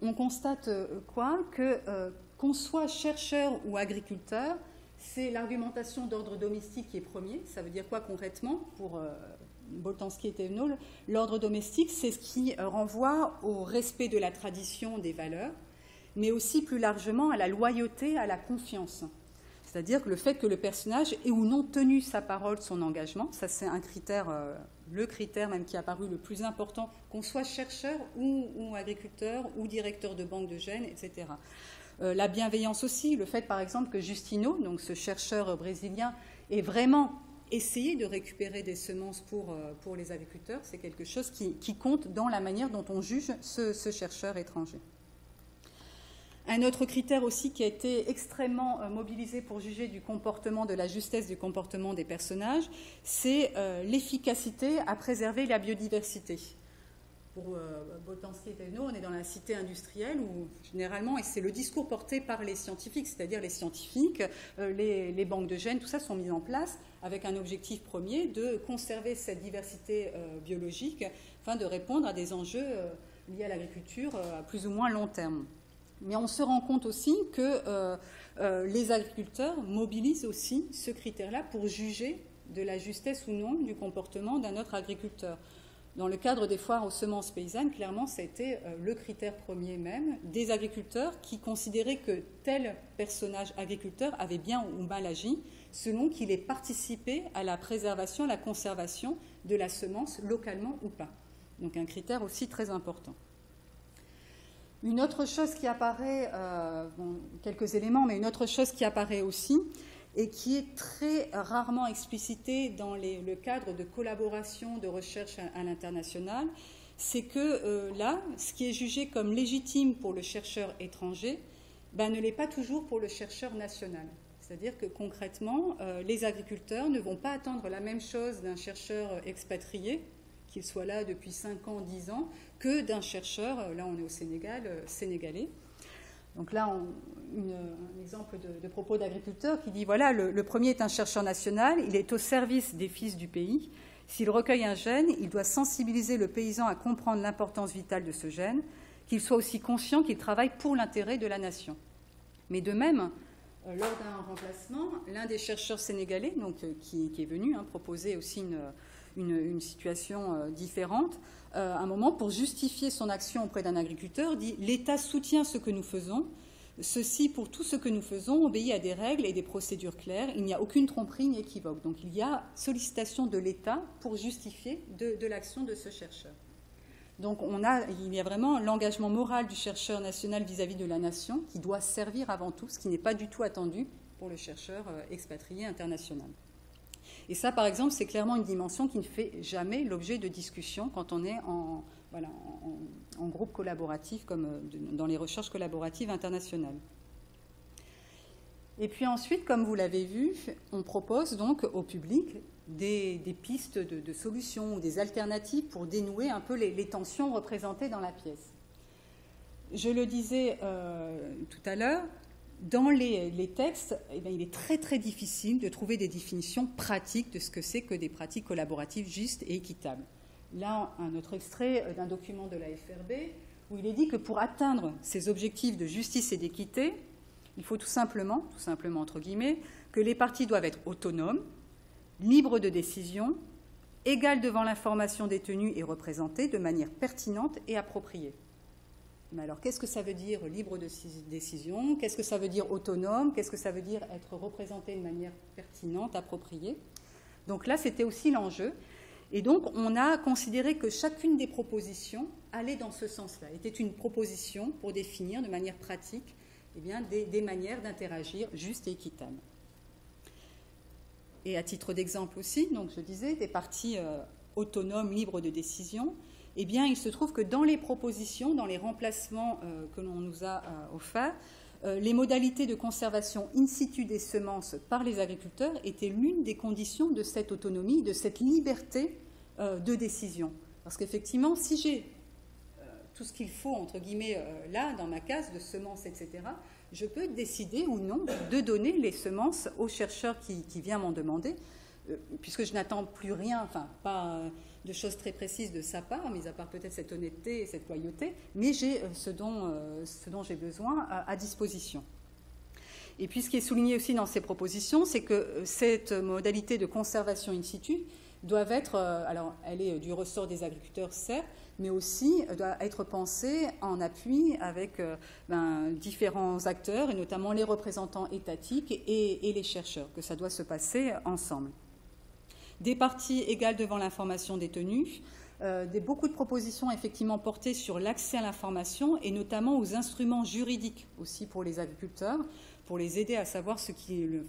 on constate qu'on soit chercheur ou agriculteur, c'est l'argumentation d'ordre domestique qui est premier. Ça veut dire quoi concrètement? Pour Boltanski et Thévenot, l'ordre domestique, c'est ce qui renvoie au respect de la tradition des valeurs, mais aussi plus largement à la loyauté, à la confiance. C'est-à-dire que le fait que le personnage ait ou non tenu sa parole, son engagement, ça c'est un critère, le critère même qui a paru le plus important, qu'on soit chercheur ou agriculteur ou directeur de banque de gènes, etc. La bienveillance aussi, le fait par exemple que Justino, donc ce chercheur brésilien, ait vraiment essayé de récupérer des semences pour les agriculteurs, c'est quelque chose qui compte dans la manière dont on juge ce chercheur étranger. Un autre critère aussi qui a été extrêmement mobilisé pour juger du comportement, de la justesse du comportement des personnages, c'est l'efficacité à préserver la biodiversité. Pour Boltanski et Thévenot, on est dans la cité industrielle où généralement, et c'est le discours porté par les scientifiques, c'est-à-dire les scientifiques, les banques de gènes, tout ça sont mis en place avec un objectif premier de conserver cette diversité biologique afin de répondre à des enjeux liés à l'agriculture à plus ou moins long terme. Mais on se rend compte aussi que les agriculteurs mobilisent aussi ce critère-là pour juger de la justesse ou non du comportement d'un autre agriculteur. Dans le cadre des foires aux semences paysannes, clairement, ça a été le critère premier même des agriculteurs qui considéraient que tel personnage agriculteur avait bien ou mal agi, selon qu'il ait participé à la préservation, à la conservation de la semence localement ou pas. Donc un critère aussi très important. Une autre chose qui apparaît, quelques éléments, mais une autre chose qui apparaît aussi, et qui est très rarement explicitée dans le cadre de collaboration de recherche à l'international, c'est que là, ce qui est jugé comme légitime pour le chercheur étranger, ne l'est pas toujours pour le chercheur national. C'est-à-dire que concrètement, les agriculteurs ne vont pas attendre la même chose d'un chercheur expatrié, qu'il soit là depuis 5 ans, 10 ans, que d'un chercheur, là on est au Sénégal, sénégalais. Donc là, un exemple de propos d'agriculteur qui dit, voilà, le premier est un chercheur national, il est au service des fils du pays. S'il recueille un gène, il doit sensibiliser le paysan à comprendre l'importance vitale de ce gène, qu'il soit aussi conscient qu'il travaille pour l'intérêt de la nation. Mais de même, lors d'un remplacement, l'un des chercheurs sénégalais, donc, qui est venu proposer aussi une situation différente, à un moment, pour justifier son action auprès d'un agriculteur, dit « l'État soutient ce que nous faisons, ceci, pour tout ce que nous faisons, obéit à des règles et des procédures claires, il n'y a aucune tromperie ni équivoque ». Donc il y a sollicitation de l'État pour justifier de l'action de ce chercheur. Donc il y a vraiment l'engagement moral du chercheur national vis-à-vis de la nation qui doit servir avant tout, ce qui n'est pas du tout attendu pour le chercheur expatrié international. Et ça, par exemple, c'est clairement une dimension qui ne fait jamais l'objet de discussion quand on est en groupe collaboratif, comme dans les recherches collaboratives internationales. Et puis ensuite, comme vous l'avez vu, on propose donc au public des pistes de solutions ou des alternatives pour dénouer un peu les tensions représentées dans la pièce. Je le disais tout à l'heure, dans les textes, eh bien, il est très très difficile de trouver des définitions pratiques de ce que c'est que des pratiques collaboratives justes et équitables. Là, un autre extrait d'un document de la FRB où il est dit que pour atteindre ces objectifs de justice et d'équité, il faut tout simplement entre guillemets, que les parties doivent être autonomes, libres de décision, égales devant l'information détenue et représentées de manière pertinente et appropriée. Mais alors, qu'est-ce que ça veut dire libre de décision? Qu'est-ce que ça veut dire autonome? Qu'est-ce que ça veut dire être représenté de manière pertinente, appropriée? Donc là, c'était aussi l'enjeu. Et donc, on a considéré que chacune des propositions allait dans ce sens-là, était une proposition pour définir de manière pratique eh bien, des manières d'interagir justes et équitables. Et à titre d'exemple aussi, donc je disais, des parties autonomes, libres de décision, eh bien, il se trouve que dans les propositions, dans les remplacements que l'on nous a offerts, les modalités de conservation in situ des semences par les agriculteurs étaient l'une des conditions de cette autonomie, de cette liberté de décision. Parce qu'effectivement, si j'ai tout ce qu'il faut, entre guillemets, là, dans ma case de semences, etc., je peux décider ou non de donner les semences au chercheur qui vient m'en demander, puisque je n'attends plus rien, enfin, pas de choses très précises de sa part, mis à part peut-être cette honnêteté et cette loyauté, mais j'ai ce dont j'ai besoin à disposition. Et puis ce qui est souligné aussi dans ces propositions, c'est que cette modalité de conservation in situ doit être, alors elle est du ressort des agriculteurs certes, mais aussi doit être pensée en appui avec différents acteurs, et notamment les représentants étatiques et les chercheurs, que ça doit se passer ensemble. Des parties égales devant l'information détenue, beaucoup de propositions effectivement portées sur l'accès à l'information et notamment aux instruments juridiques aussi pour les agriculteurs, pour les aider à savoir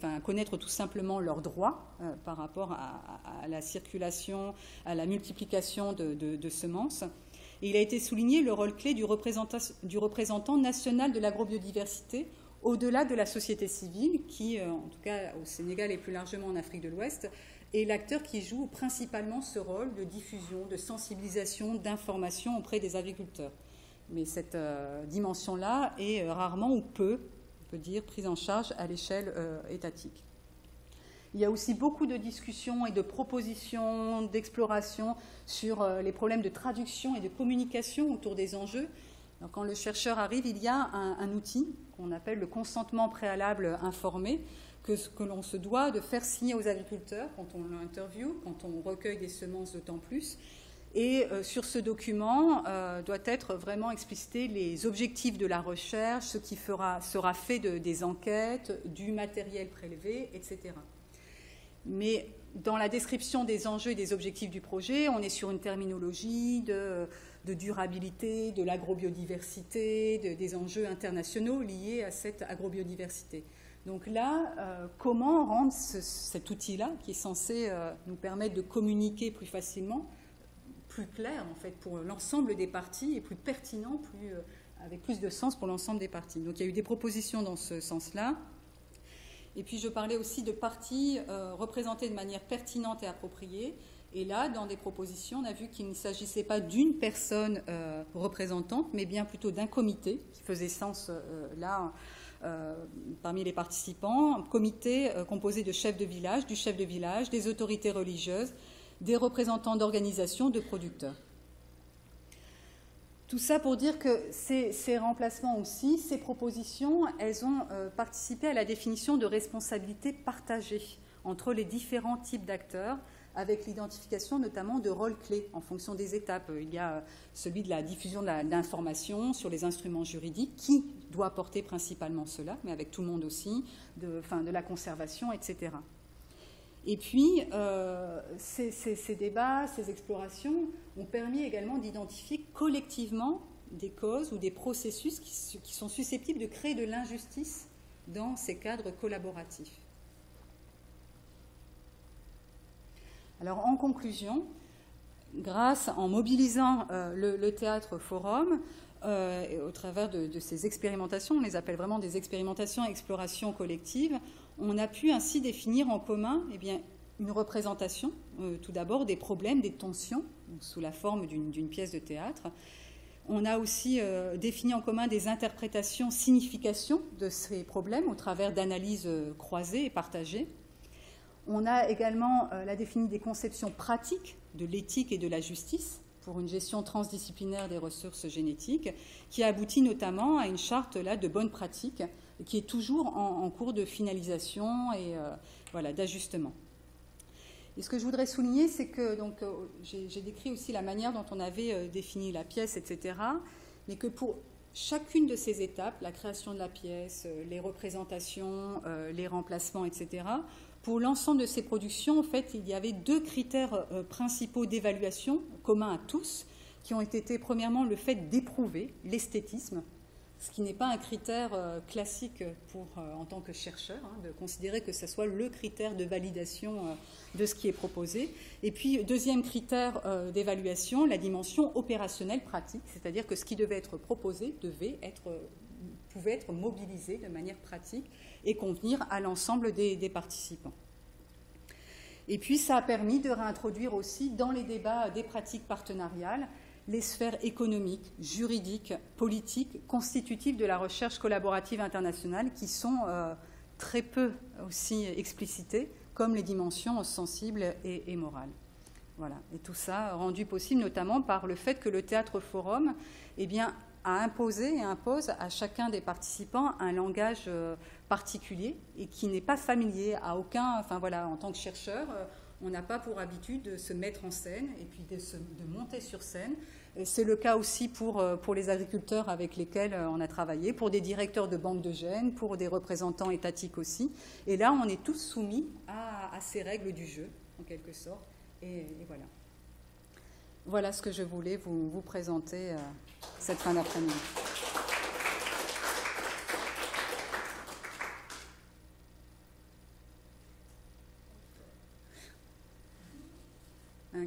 à connaître tout simplement leurs droits par rapport à la circulation, à la multiplication de semences. Et il a été souligné le rôle clé du représentant national de l'agrobiodiversité au-delà de la société civile qui, en tout cas au Sénégal et plus largement en Afrique de l'Ouest, est l'acteur qui joue principalement ce rôle de diffusion, de sensibilisation, d'information auprès des agriculteurs. Mais cette dimension-là est rarement ou peu, on peut dire, prise en charge à l'échelle étatique. Il y a aussi beaucoup de discussions et de propositions, d'exploration sur les problèmes de traduction et de communication autour des enjeux. Donc, quand le chercheur arrive, il y a un outil qu'on appelle le consentement préalable informé, que l'on se doit de faire signer aux agriculteurs quand on l'interviewe, quand on recueille des semences d'autant plus. Et sur ce document doit être vraiment explicité les objectifs de la recherche, ce qui sera fait des enquêtes, du matériel prélevé, etc. Mais dans la description des enjeux et des objectifs du projet, on est sur une terminologie de durabilité, de l'agrobiodiversité, des enjeux internationaux liés à cette agrobiodiversité. Donc là, comment rendre cet outil-là, qui est censé nous permettre de communiquer plus facilement, plus clair en fait pour l'ensemble des parties et plus pertinent, avec plus de sens pour l'ensemble des parties. Donc il y a eu des propositions dans ce sens-là. Et puis je parlais aussi de parties représentées de manière pertinente et appropriée. Et là, dans des propositions, on a vu qu'il ne s'agissait pas d'une personne représentante, mais bien plutôt d'un comité qui faisait sens là parmi les participants. Un comité composé de chefs de village, du chef de village, des autorités religieuses, des représentants d'organisations de producteurs. Tout ça pour dire que ces remplacements aussi, ces propositions, elles ont participé à la définition de responsabilités partagées entre les différents types d'acteurs, avec l'identification notamment de rôles clés en fonction des étapes. Il y a celui de la diffusion d'informations sur les instruments juridiques, qui doit porter principalement cela, mais avec tout le monde aussi, de la conservation, etc. Et puis, ces débats, ces explorations ont permis également d'identifier collectivement des causes ou des processus qui sont susceptibles de créer de l'injustice dans ces cadres collaboratifs. Alors, en conclusion, en mobilisant le théâtre forum, au travers de ces expérimentations, on les appelle vraiment des expérimentations et explorations collectives, on a pu ainsi définir en commun une représentation, tout d'abord, des problèmes, des tensions, sous la forme d'une pièce de théâtre. On a aussi défini en commun des interprétations, significations de ces problèmes au travers d'analyses croisées et partagées. On a également défini des conceptions pratiques de l'éthique et de la justice pour une gestion transdisciplinaire des ressources génétiques, qui aboutit notamment à une charte de bonnes pratiques qui est toujours en cours de finalisation et d'ajustement. Et ce que je voudrais souligner, c'est que j'ai décrit aussi la manière dont on avait défini la pièce, etc., mais que pour chacune de ces étapes, la création de la pièce, les représentations, les remplacements, etc., pour l'ensemble de ces productions, en fait, il y avait 2 critères principaux d'évaluation communs à tous, qui ont été premièrement le fait d'éprouver l'esthétisme, ce qui n'est pas un critère classique en tant que chercheur, de considérer que ce soit le critère de validation de ce qui est proposé. Et puis, deuxième critère d'évaluation, la dimension opérationnelle pratique, c'est-à-dire que ce qui devait être proposé pouvait être mobilisé de manière pratique et convenir à l'ensemble des participants. Et puis, ça a permis de réintroduire aussi dans les débats des pratiques partenariales les sphères économiques, juridiques, politiques, constitutives de la recherche collaborative internationale, qui sont très peu aussi explicitées, comme les dimensions sensibles et morales. Voilà. Et tout ça rendu possible notamment par le fait que le Théâtre Forum a imposé et impose à chacun des participants un langage particulier et qui n'est pas familier à aucun... en tant que chercheur, on n'a pas pour habitude de se mettre en scène et puis de monter sur scène. C'est le cas aussi pour les agriculteurs avec lesquels on a travaillé, pour des directeurs de banques de gènes, pour des représentants étatiques aussi. Et là, on est tous soumis à ces règles du jeu, en quelque sorte. Et voilà. Voilà ce que je voulais vous présenter cette fin d'après-midi.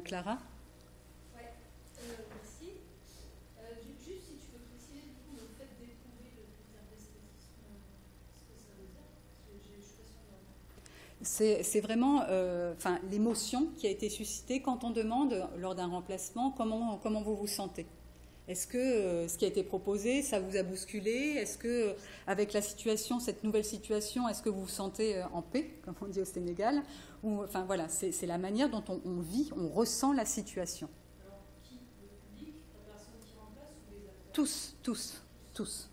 Clara ? Oui, merci. Juste si tu peux préciser le fait d'éprouver le critère d'esthétisme, ce que ça veut dire, parce que je suis pas sûre. C'est vraiment l'émotion qui a été suscitée quand on demande, lors d'un remplacement, comment vous vous sentez. Est-ce que ce qui a été proposé, ça vous a bousculé? Est-ce que, avec la situation, cette nouvelle situation, est-ce que vous vous sentez en paix, comme on dit au Sénégal? C'est la manière dont on vit, on ressent la situation. Alors, qui? Le public, la personne qui remplace ou les acteurs? Tous.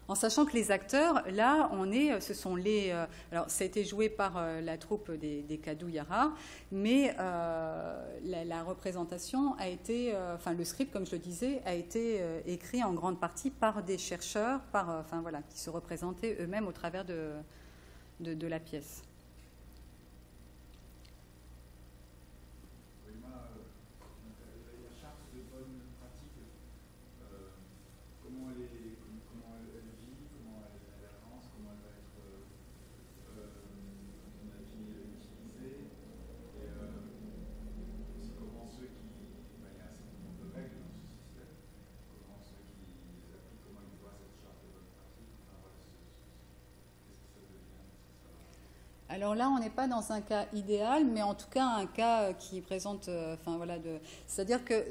En sachant que les acteurs, là, ce sont les... alors, ça a été joué par la troupe des Kaddu Yara, mais la représentation a été... le script, comme je le disais, a été écrit en grande partie par des chercheurs, qui se représentaient eux-mêmes au travers de la pièce. Alors là, on n'est pas dans un cas idéal, mais en tout cas un cas qui présente, c'est-à-dire que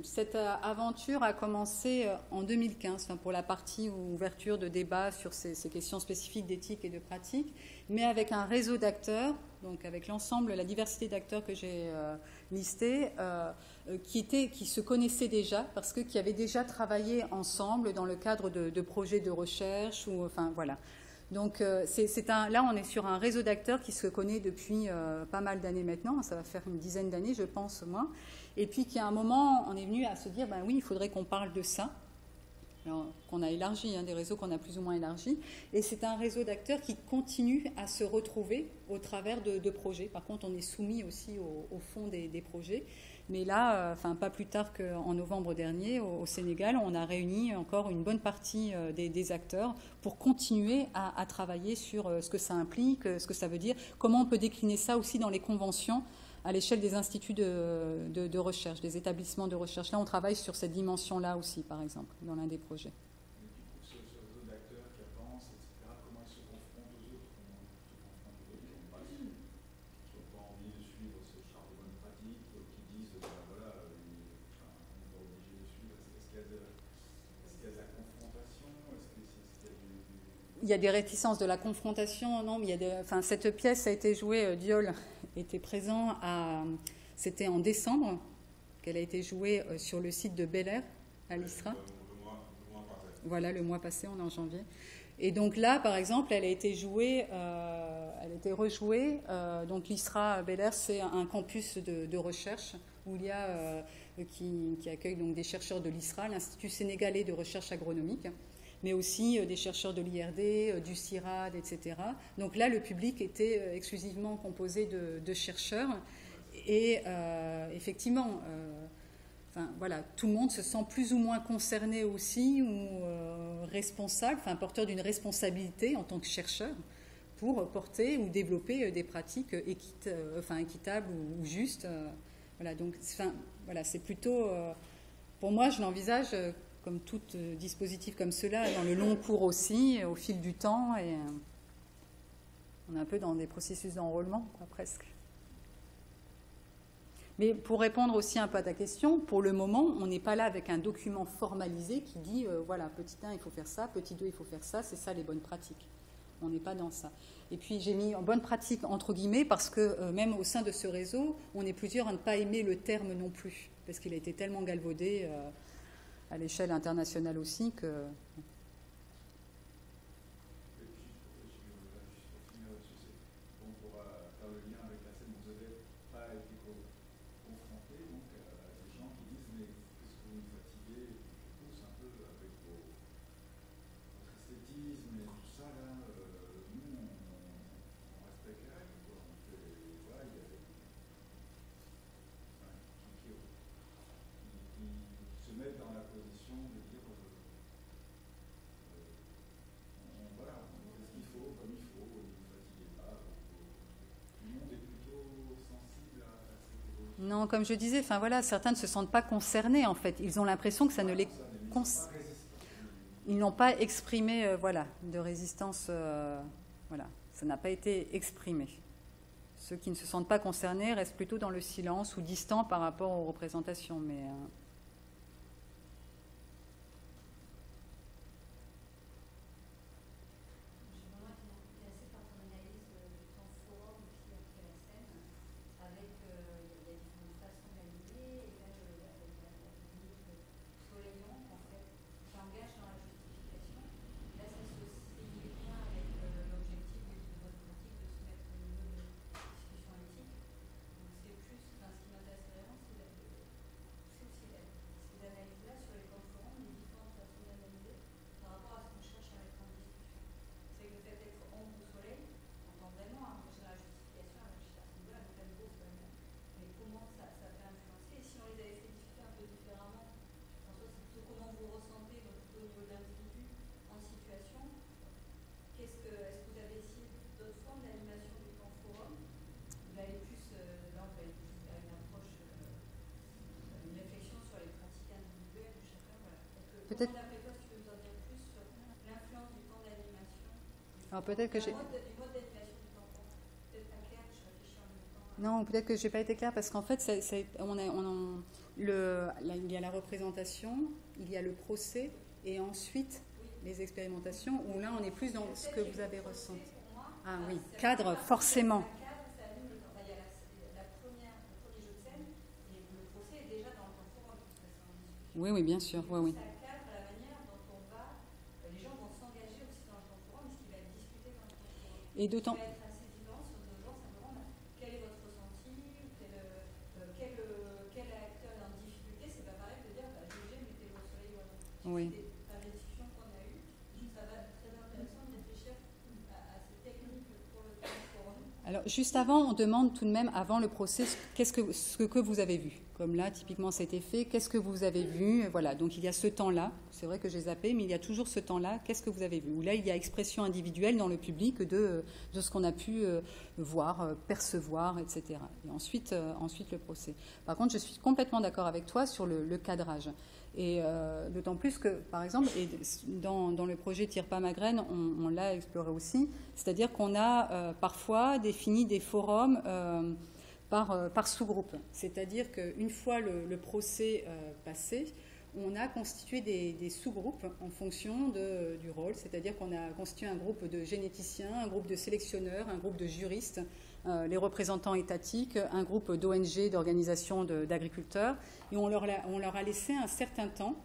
cette aventure a commencé en 2015, pour la partie ouverture de débat sur ces questions spécifiques d'éthique et de pratique, mais avec un réseau d'acteurs, donc avec l'ensemble, la diversité d'acteurs que j'ai listés, qui se connaissaient déjà, parce qui avaient déjà travaillé ensemble dans le cadre de projets de recherche, Donc là, on est sur un réseau d'acteurs qui se connaît depuis pas mal d'années maintenant, ça va faire une dizaine d'années, je pense, moi. Et puis qu'à un moment, on est venu à se dire, ben oui, il faudrait qu'on parle de ça. Alors, qu'on a élargi, des réseaux qu'on a plus ou moins élargis. Et c'est un réseau d'acteurs qui continue à se retrouver au travers de projets. Par contre, on est soumis aussi au fond des projets. Mais là, pas plus tard qu'en novembre dernier, au Sénégal, on a réuni encore une bonne partie des acteurs pour continuer à travailler sur ce que ça implique, ce que ça veut dire, comment on peut décliner ça aussi dans les conventions à l'échelle des instituts de recherche, des établissements de recherche. Là, on travaille sur cette dimension-là aussi, par exemple, dans l'un des projets. Et du coup, ce réseau d'acteurs qui avancent, etc., comment ils se confrontent aux autres, comment ils se confrontent aux autres qui n'ont pas envie de suivre ce char de bonne pratique, qui disent, voilà, on est obligé de suivre. Est-ce qu'il y a de la confrontation? Il y a des réticences de la confrontation, non, mais cette pièce a été jouée, Diol était présent c'était en décembre qu'elle a été jouée sur le site de Bel Air à l'ISRA. Le mois passé. Voilà, le mois passé, on est en janvier. Et donc là, par exemple, elle a été jouée, elle a été rejouée. Donc l'ISRA Bel Air, c'est un campus de recherche où il y a qui accueille donc des chercheurs de l'ISRA, l'Institut sénégalais de recherche agronomique, mais aussi des chercheurs de l'IRD, du CIRAD, etc. Donc là, le public était exclusivement composé de chercheurs. Et effectivement, voilà, tout le monde se sent plus ou moins concerné aussi, ou responsable, porteur d'une responsabilité en tant que chercheur pour porter ou développer des pratiques équitables ou justes. Voilà, donc voilà, c'est plutôt, pour moi, je l'envisage comme tout dispositif comme cela, dans le long cours aussi, au fil du temps, et on est un peu dans des processus d'enrôlement, presque. Mais pour répondre aussi un peu à ta question, pour le moment, on n'est pas là avec un document formalisé qui dit, voilà, petit 1, il faut faire ça, petit 2, il faut faire ça, c'est ça les bonnes pratiques. On n'est pas dans ça. Et puis j'ai mis en bonne pratique entre guillemets parce que même au sein de ce réseau, on est plusieurs à ne pas aimer le terme non plus, parce qu'il a été tellement galvaudé à l'échelle internationale aussi que... Non, comme je disais, voilà, certains ne se sentent pas concernés en fait. Ils ont l'impression que ça ne les ils n'ont pas exprimé, voilà, de résistance. Voilà, ça n'a pas été exprimé. Ceux qui ne se sentent pas concernés restent plutôt dans le silence ou distants par rapport aux représentations. Mais peut-être. Alors peut-être que j'ai. Non, peut-être que je n'ai pas été claire parce qu'en fait, il y a la représentation, il y a le procès et ensuite les expérimentations où là, on est plus dans ce que vous avez ressenti. Ah oui, cadre, forcément. Oui, oui, bien sûr, oui, oui. Et d'autant... Ça peut être assez différent sur nos jours, simplement, quel est votre ressenti, quel acteur est en difficulté, c'est pas pareil de dire, GG, mettez-le au soleil ou à l'eau. Oui. Par les discussions qu'on a eues, ça va être très intéressant de réfléchir à ces techniques pour le forum. Alors, juste avant, on demande tout de même, avant le procès, ce que vous avez vu. Comme là, typiquement, c'était fait. Qu'est-ce que vous avez vu? Voilà, donc il y a ce temps-là. C'est vrai que j'ai zappé, mais il y a toujours ce temps-là. Qu'est-ce que vous avez vu? Où là, il y a expression individuelle dans le public de ce qu'on a pu voir, percevoir, etc. Et ensuite le procès. Par contre, je suis complètement d'accord avec toi sur le cadrage. Et d'autant plus que, par exemple, et dans le projet Tire pas ma graine, on l'a exploré aussi, c'est-à-dire qu'on a parfois défini des forums par sous-groupe. C'est-à-dire qu'une fois le procès passé, on a constitué des sous-groupes en fonction du rôle, c'est-à-dire qu'on a constitué un groupe de généticiens, un groupe de sélectionneurs, un groupe de juristes, les représentants étatiques, un groupe d'ONG, d'organisations d'agriculteurs, et on leur a laissé un certain temps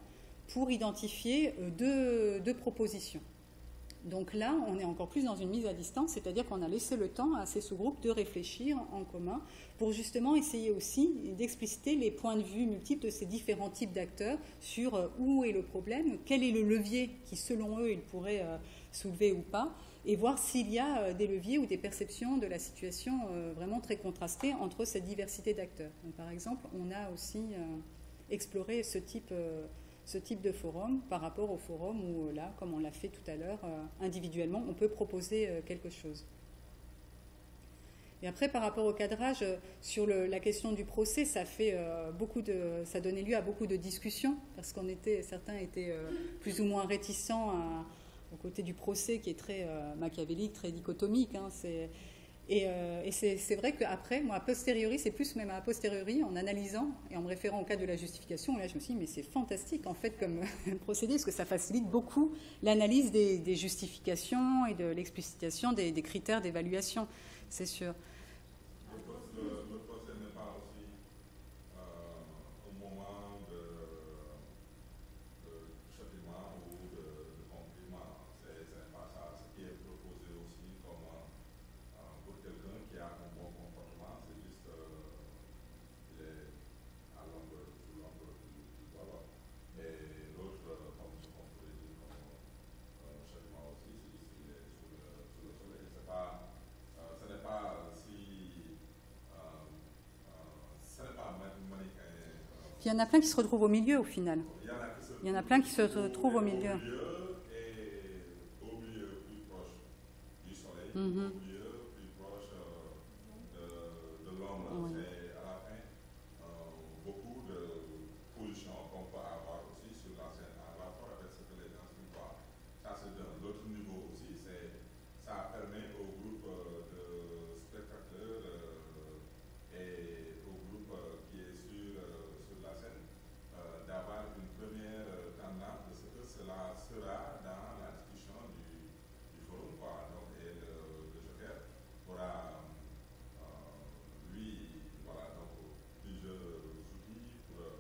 pour identifier deux propositions. Donc là, on est encore plus dans une mise à distance, c'est-à-dire qu'on a laissé le temps à ces sous-groupes de réfléchir en commun pour justement essayer aussi d'expliciter les points de vue multiples de ces différents types d'acteurs sur où est le problème, quel est le levier qui, selon eux, ils pourraient soulever ou pas, et voir s'il y a des leviers ou des perceptions de la situation vraiment très contrastées entre cette diversité d'acteurs. Donc, par exemple, on a aussi exploré ce type de forum par rapport au forum où, là, comme on l'a fait tout à l'heure, individuellement, on peut proposer quelque chose. Et après, par rapport au cadrage, sur la question du procès, ça donnait lieu à beaucoup de discussions, parce certains étaient plus ou moins réticents au côté du procès, qui est très machiavélique, très dichotomique. Hein, et c'est vrai qu'après, moi, a posteriori, c'est plus même a posteriori, en analysant et en me référant au cas de la justification, là, je me suis dit, mais c'est fantastique, en fait, comme procédé, parce que ça facilite beaucoup l'analyse des justifications et de l'explicitation des critères d'évaluation, c'est sûr. Le procès n'est pas aussi un moment de châtiment ou de compliment. C'est pas ça. Ce qui est proposé aussi comme pour quelqu'un qui a un bon comportement, c'est juste il est à l'ombre du voilà. Et l'autre, comme on pourrait dire, comme châtiment aussi, c'est juste qu'il est sous le soleil. Ce n'est pas Puis il y en a plein qui se retrouvent au milieu au final. Il y en a plein qui se retrouvent au milieu. Au milieu plus proche du soleil, au milieu plus proche de l'ombre. Oui. C'est à la fin beaucoup de positions qu'on peut avoir aussi sur la scène en rapport avec ce que les gens voient. Ça c'est d'un autre niveau aussi. Ça permet au groupe de spectateurs et au groupe qui est sur la scène d'avoir une première tendance de ce que cela sera dans la discussion du forum. Donc, et le Joker pourra, lui, donc plusieurs outils pour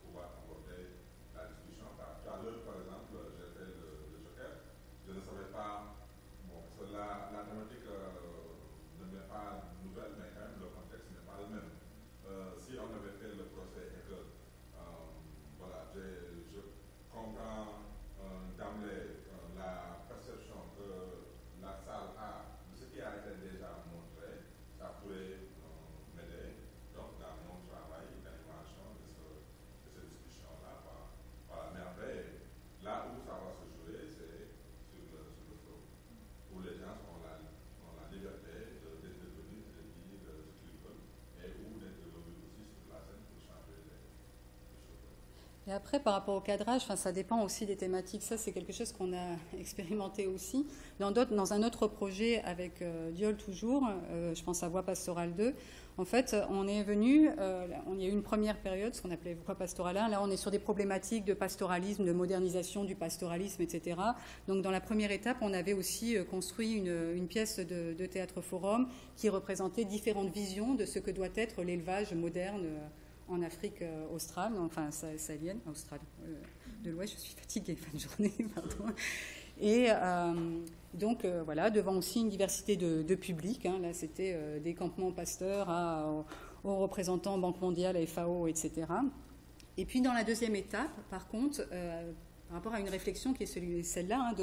pouvoir aborder la discussion. Tout à l'heure, par exemple, j'ai fait le Joker. Je ne savais pas, parce que la thématique ne m'est pas nouvelle, mais quand même le contexte n'est pas le même. Si on avait fait le procès et que je comprends d'emblée la perception que la salle a de ce qui a été déjà montré, ça pourrait m'aider donc dans mon travail d'animation de cette discussion-là. Voilà. Mais après, là où ça va se jouer, c'est sur le forum, où les gens ont la liberté d'intervenir, de dire ce qu'ils veulent, et où d'intervenir aussi sur la scène pour changer les choses. Et après, par rapport au cadrage, ça dépend aussi des thématiques. Ça, c'est quelque chose qu'on a expérimenté aussi. Dans un autre projet avec Diol toujours, je pense à Voix pastorale 2, en fait, on est venu, il y a eu une première période, ce qu'on appelait Voix pastorale 1. Là, on est sur des problématiques de pastoralisme, de modernisation du pastoralisme, etc. Donc, dans la première étape, on avait aussi construit une pièce de théâtre forum qui représentait différentes visions de ce que doit être l'élevage moderne en Afrique australe, enfin sahélienne, australe, de l'Ouest, je suis fatiguée, fin de journée, pardon. Et donc, voilà, devant aussi une diversité de publics. Hein. Là, c'était des campements Pasteur aux représentants Banque mondiale, à FAO, etc. Et puis, dans la deuxième étape, par contre, par rapport à une réflexion qui est celle-là, hein,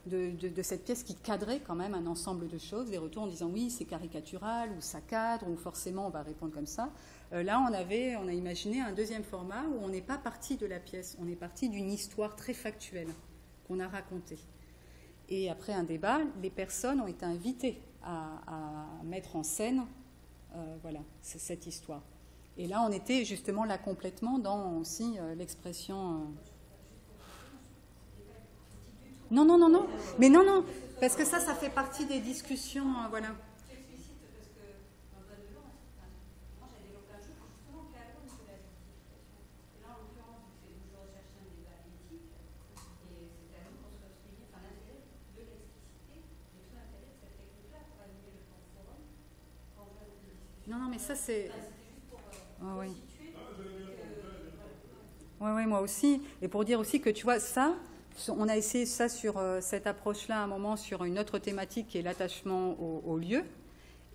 de cette pièce qui cadrait quand même un ensemble de choses, des retours en disant oui, c'est caricatural, ou ça cadre, ou forcément on va répondre comme ça. Là, on a imaginé un deuxième format où on n'est pas parti de la pièce, on est parti d'une histoire très factuelle qu'on a racontée. Et après un débat, les personnes ont été invitées à mettre en scène voilà, cette histoire. Et là, on était justement là complètement dans aussi l'expression... Non, non, non, non. Mais non, non. Parce que ça fait partie des discussions. Voilà. Tu explicites parce que dans le code de l'eau, moi j'avais développé un jeu pour justement cadrer un peu la justification. Et là, en l'occurrence, je recherchais un débat éthique et c'était à nous qu'on se soulignait l'intérêt de l'expliciter et tout l'intérêt de cette technique-là pour animer le forum. Quand on fait des discussions. Non, non, mais ça c'est. C'était juste pour oui. situer. Oui, moi aussi. Et pour dire aussi que tu vois, ça. On a essayé ça sur cette approche-là à un moment sur une autre thématique qui est l'attachement au lieu.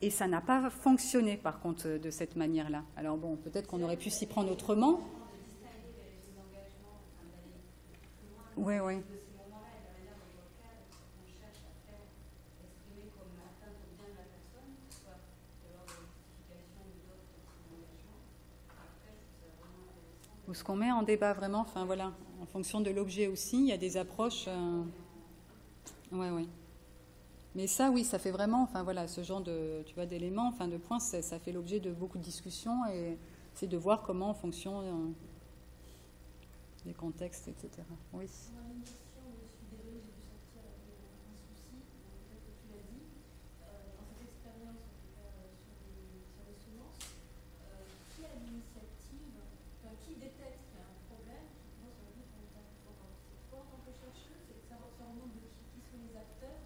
Et ça n'a pas fonctionné, par contre, de cette manière-là. Alors bon, peut-être qu'on aurait pu s'y prendre autrement. Oui, oui. Ou ce qu'on met en débat vraiment, enfin voilà, en fonction de l'objet aussi, il y a des approches. Ouais, ouais. Mais ça, oui, ça fait vraiment, enfin voilà, ce genre de, tu vois, d'éléments, enfin de points, ça fait l'objet de beaucoup de discussions et c'est de voir comment, en fonction des contextes, etc. Oui. On a une question, je suis désolée, j'ai dû sortir avec un souci, peut-être que tu l'as dit. Dans cette expérience, en tout cas sur les semences, qui a l'initiative, qui détecte qu'il y a un problème, qui commence à dire qu'on est un forum? C'est toi en tant que chercheuse, c'est ça remonte de qui sont les acteurs,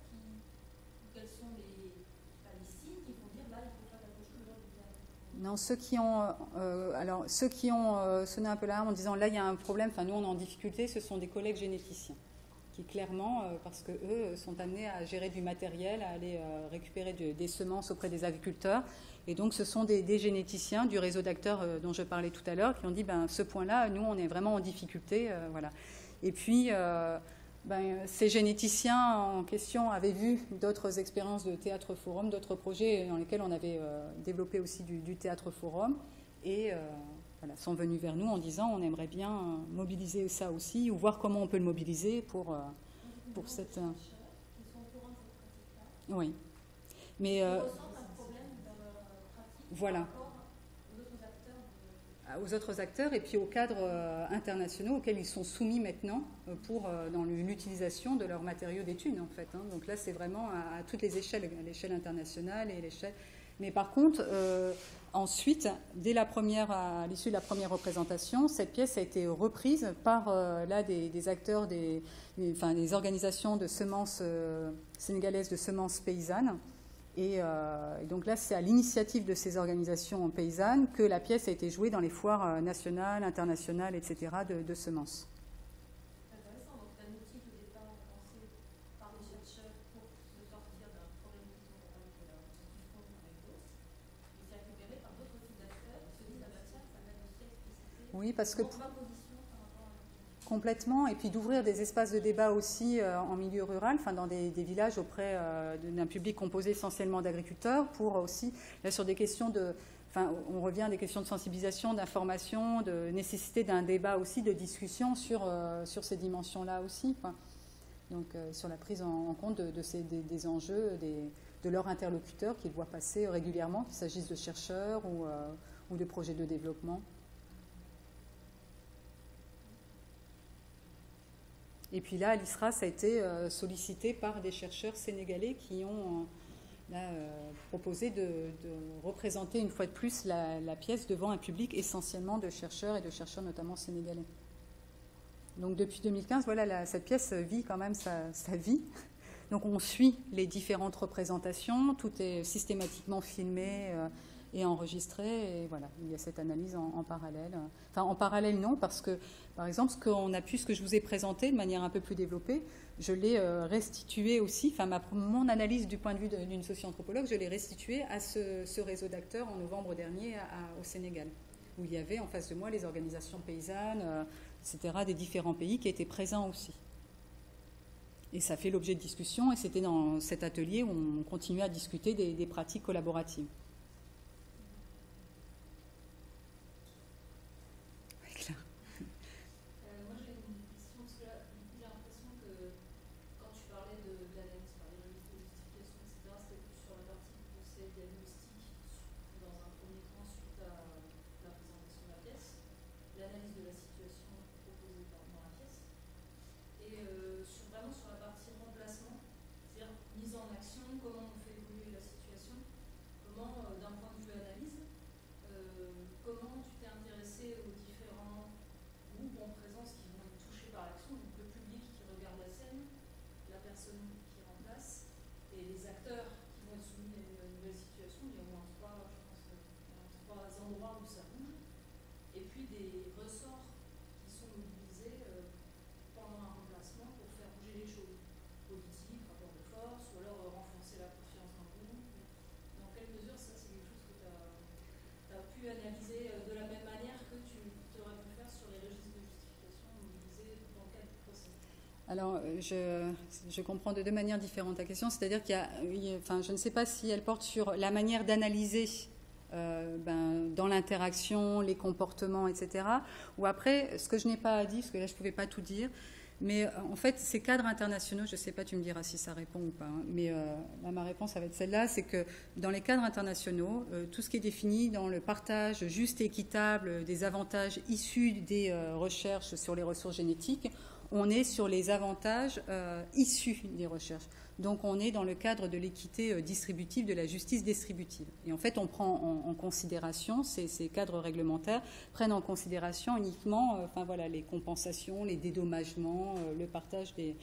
quels sont les signes qui vont dire là il faut faire quelque chose de bien. Non, ceux qui ont sonné un peu là en disant là il y a un problème, enfin nous on est en difficulté, ce sont des collègues généticiens qui clairement, parce que eux sont amenés à gérer du matériel, à aller récupérer des semences auprès des agriculteurs. Et donc ce sont des généticiens du réseau d'acteurs dont je parlais tout à l'heure qui ont dit ce point-là, nous on est vraiment en difficulté. Voilà. Et puis ces généticiens en question avaient vu d'autres expériences de théâtre forum, d'autres projets dans lesquels on avait développé aussi du théâtre forum et voilà, sont venus vers nous en disant on aimerait bien mobiliser ça aussi ou voir comment on peut le mobiliser pour cette... Oui. Mais... voilà. Aux autres acteurs et puis aux cadres internationaux auxquels ils sont soumis maintenant dans l'utilisation de leurs matériaux d'études en fait. Hein. Donc là c'est vraiment à toutes les échelles, à l'échelle internationale et l'échelle. Mais par contre, ensuite, à l'issue de la première représentation, cette pièce a été reprise par des acteurs des organisations de semences sénégalaises de semences paysannes. Et donc là, c'est à l'initiative de ces organisations paysannes que la pièce a été jouée dans les foires nationales, internationales, etc. de semences. C'est intéressant. Donc, c'est un outil au départ pensé par les chercheurs pour se sortir d'un problème qu'ils ont avec leur discussion avec d'autres. Mais c'est récupéré par d'autres types d'acteurs qui se disent tiens, ça m'aide aussi à expliciter. Oui, parce que... Complètement, et puis d'ouvrir des espaces de débat aussi en milieu rural, dans des villages auprès d'un public composé essentiellement d'agriculteurs, pour aussi, là sur des questions on revient à des questions de sensibilisation, d'information, de nécessité d'un débat aussi, de discussion sur ces dimensions-là aussi, quoi. Donc sur la prise en compte des enjeux de leurs interlocuteurs qu'ils voient passer régulièrement, qu'il s'agisse de chercheurs ou de projets de développement. Et puis là, l'ISRA, ça a été sollicité par des chercheurs sénégalais qui ont proposé de représenter une fois de plus la pièce devant un public essentiellement de chercheurs et de chercheurs notamment sénégalais. Donc depuis 2015, voilà, cette pièce vit quand même sa vie. Donc on suit les différentes représentations, tout est systématiquement filmé, et enregistré. Et voilà, il y a cette analyse en parallèle. Enfin, en parallèle, non, parce que, par exemple, ce que je vous ai présenté de manière un peu plus développée, je l'ai restitué aussi, enfin, mon analyse du point de vue d'une socio-anthropologue, je l'ai restituée à ce réseau d'acteurs en novembre dernier au Sénégal, où il y avait en face de moi les organisations paysannes, etc., des différents pays qui étaient présents aussi. Et ça fait l'objet de discussions, et c'était dans cet atelier où on continuait à discuter des pratiques collaboratives. Oui, Claire. Moi j'ai une question, parce que là, j'ai l'impression que quand tu parlais de l'analyse par les registres de justification, etc., c'était plus sur la partie conseil diagnostic, dans un premier temps, suite à la présentation de la pièce, l'analyse de la situation proposée dans la pièce, et vraiment sur la partie remplacement, c'est-à-dire mise en action, comment on fait évoluer la situation, comment, d'un point de vue analyse, comment tu t'es intéressé aux différents groupes en présence qui vont être touchés par l'action, donc le public qui regarde la scène, la personne qui remplace, et les acteurs qui vont être soumis à une nouvelle situation. Il y a au moins trois endroits où ça bouge, et puis des ressorts qui sont mobilisés pendant un remplacement pour faire bouger les choses, politique, rapport de force, ou alors renforcer la confiance dans le groupe. Dans quelle mesure ça c'est quelque chose que tu as pu analyser de la même manière que tu aurais pu faire sur les registres de justification mobilisés dans le cadre du procès? Alors, je comprends de deux manières différentes ta question, c'est-à-dire enfin, je ne sais pas si elle porte sur la manière d'analyser dans l'interaction, les comportements, etc. Ou après, ce que je n'ai pas dit, parce que là je ne pouvais pas tout dire, mais en fait, ces cadres internationaux, je ne sais pas, tu me diras si ça répond ou pas, hein, mais là, ma réponse va être celle-là, c'est que dans les cadres internationaux, tout ce qui est défini dans le partage juste et équitable des avantages issus des recherches sur les ressources génétiques, on est sur les avantages issus des recherches. Donc on est dans le cadre de l'équité distributive, de la justice distributive. Et en fait, on prend en considération, ces cadres réglementaires prennent en considération uniquement les compensations, les dédommagements, le partage des...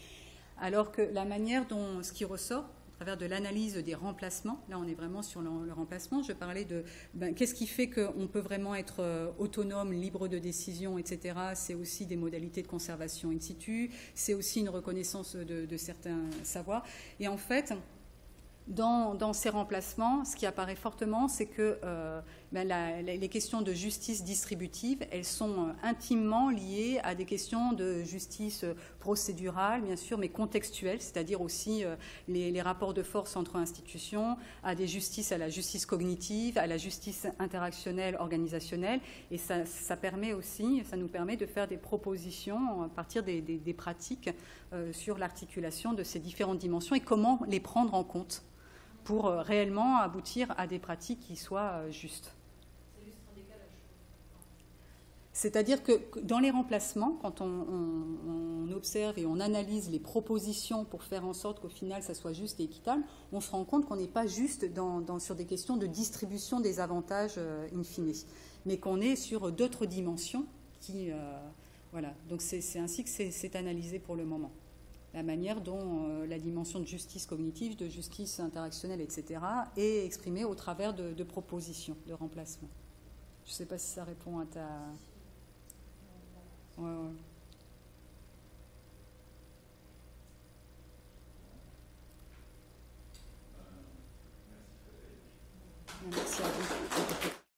Alors que la manière dont ce qui ressort, à travers de l'analyse des remplacements, là on est vraiment sur le remplacement, je parlais de qu'est-ce qui fait qu'on peut vraiment être autonome, libre de décision, etc. C'est aussi des modalités de conservation in situ, c'est aussi une reconnaissance de certains savoirs. Et en fait, dans ces remplacements, ce qui apparaît fortement, c'est que les questions de justice distributive, elles sont intimement liées à des questions de justice procédurale, bien sûr, mais contextuelle, c'est-à-dire aussi les rapports de force entre institutions, à la justice cognitive, à la justice interactionnelle, organisationnelle, et ça permet aussi, ça nous permet de faire des propositions à partir des pratiques sur l'articulation de ces différentes dimensions et comment les prendre en compte pour réellement aboutir à des pratiques qui soient justes. C'est juste un décalage. C'est-à-dire que dans les remplacements, quand on observe et on analyse les propositions pour faire en sorte qu'au final ça soit juste et équitable, on se rend compte qu'on n'est pas juste sur des questions de distribution des avantages in fine, mais qu'on est sur d'autres dimensions qui... voilà. Donc c'est ainsi que c'est analysé pour le moment. La manière dont la dimension de justice cognitive, de justice interactionnelle, etc., est exprimée au travers de propositions, de remplacement. Je ne sais pas si ça répond à ta...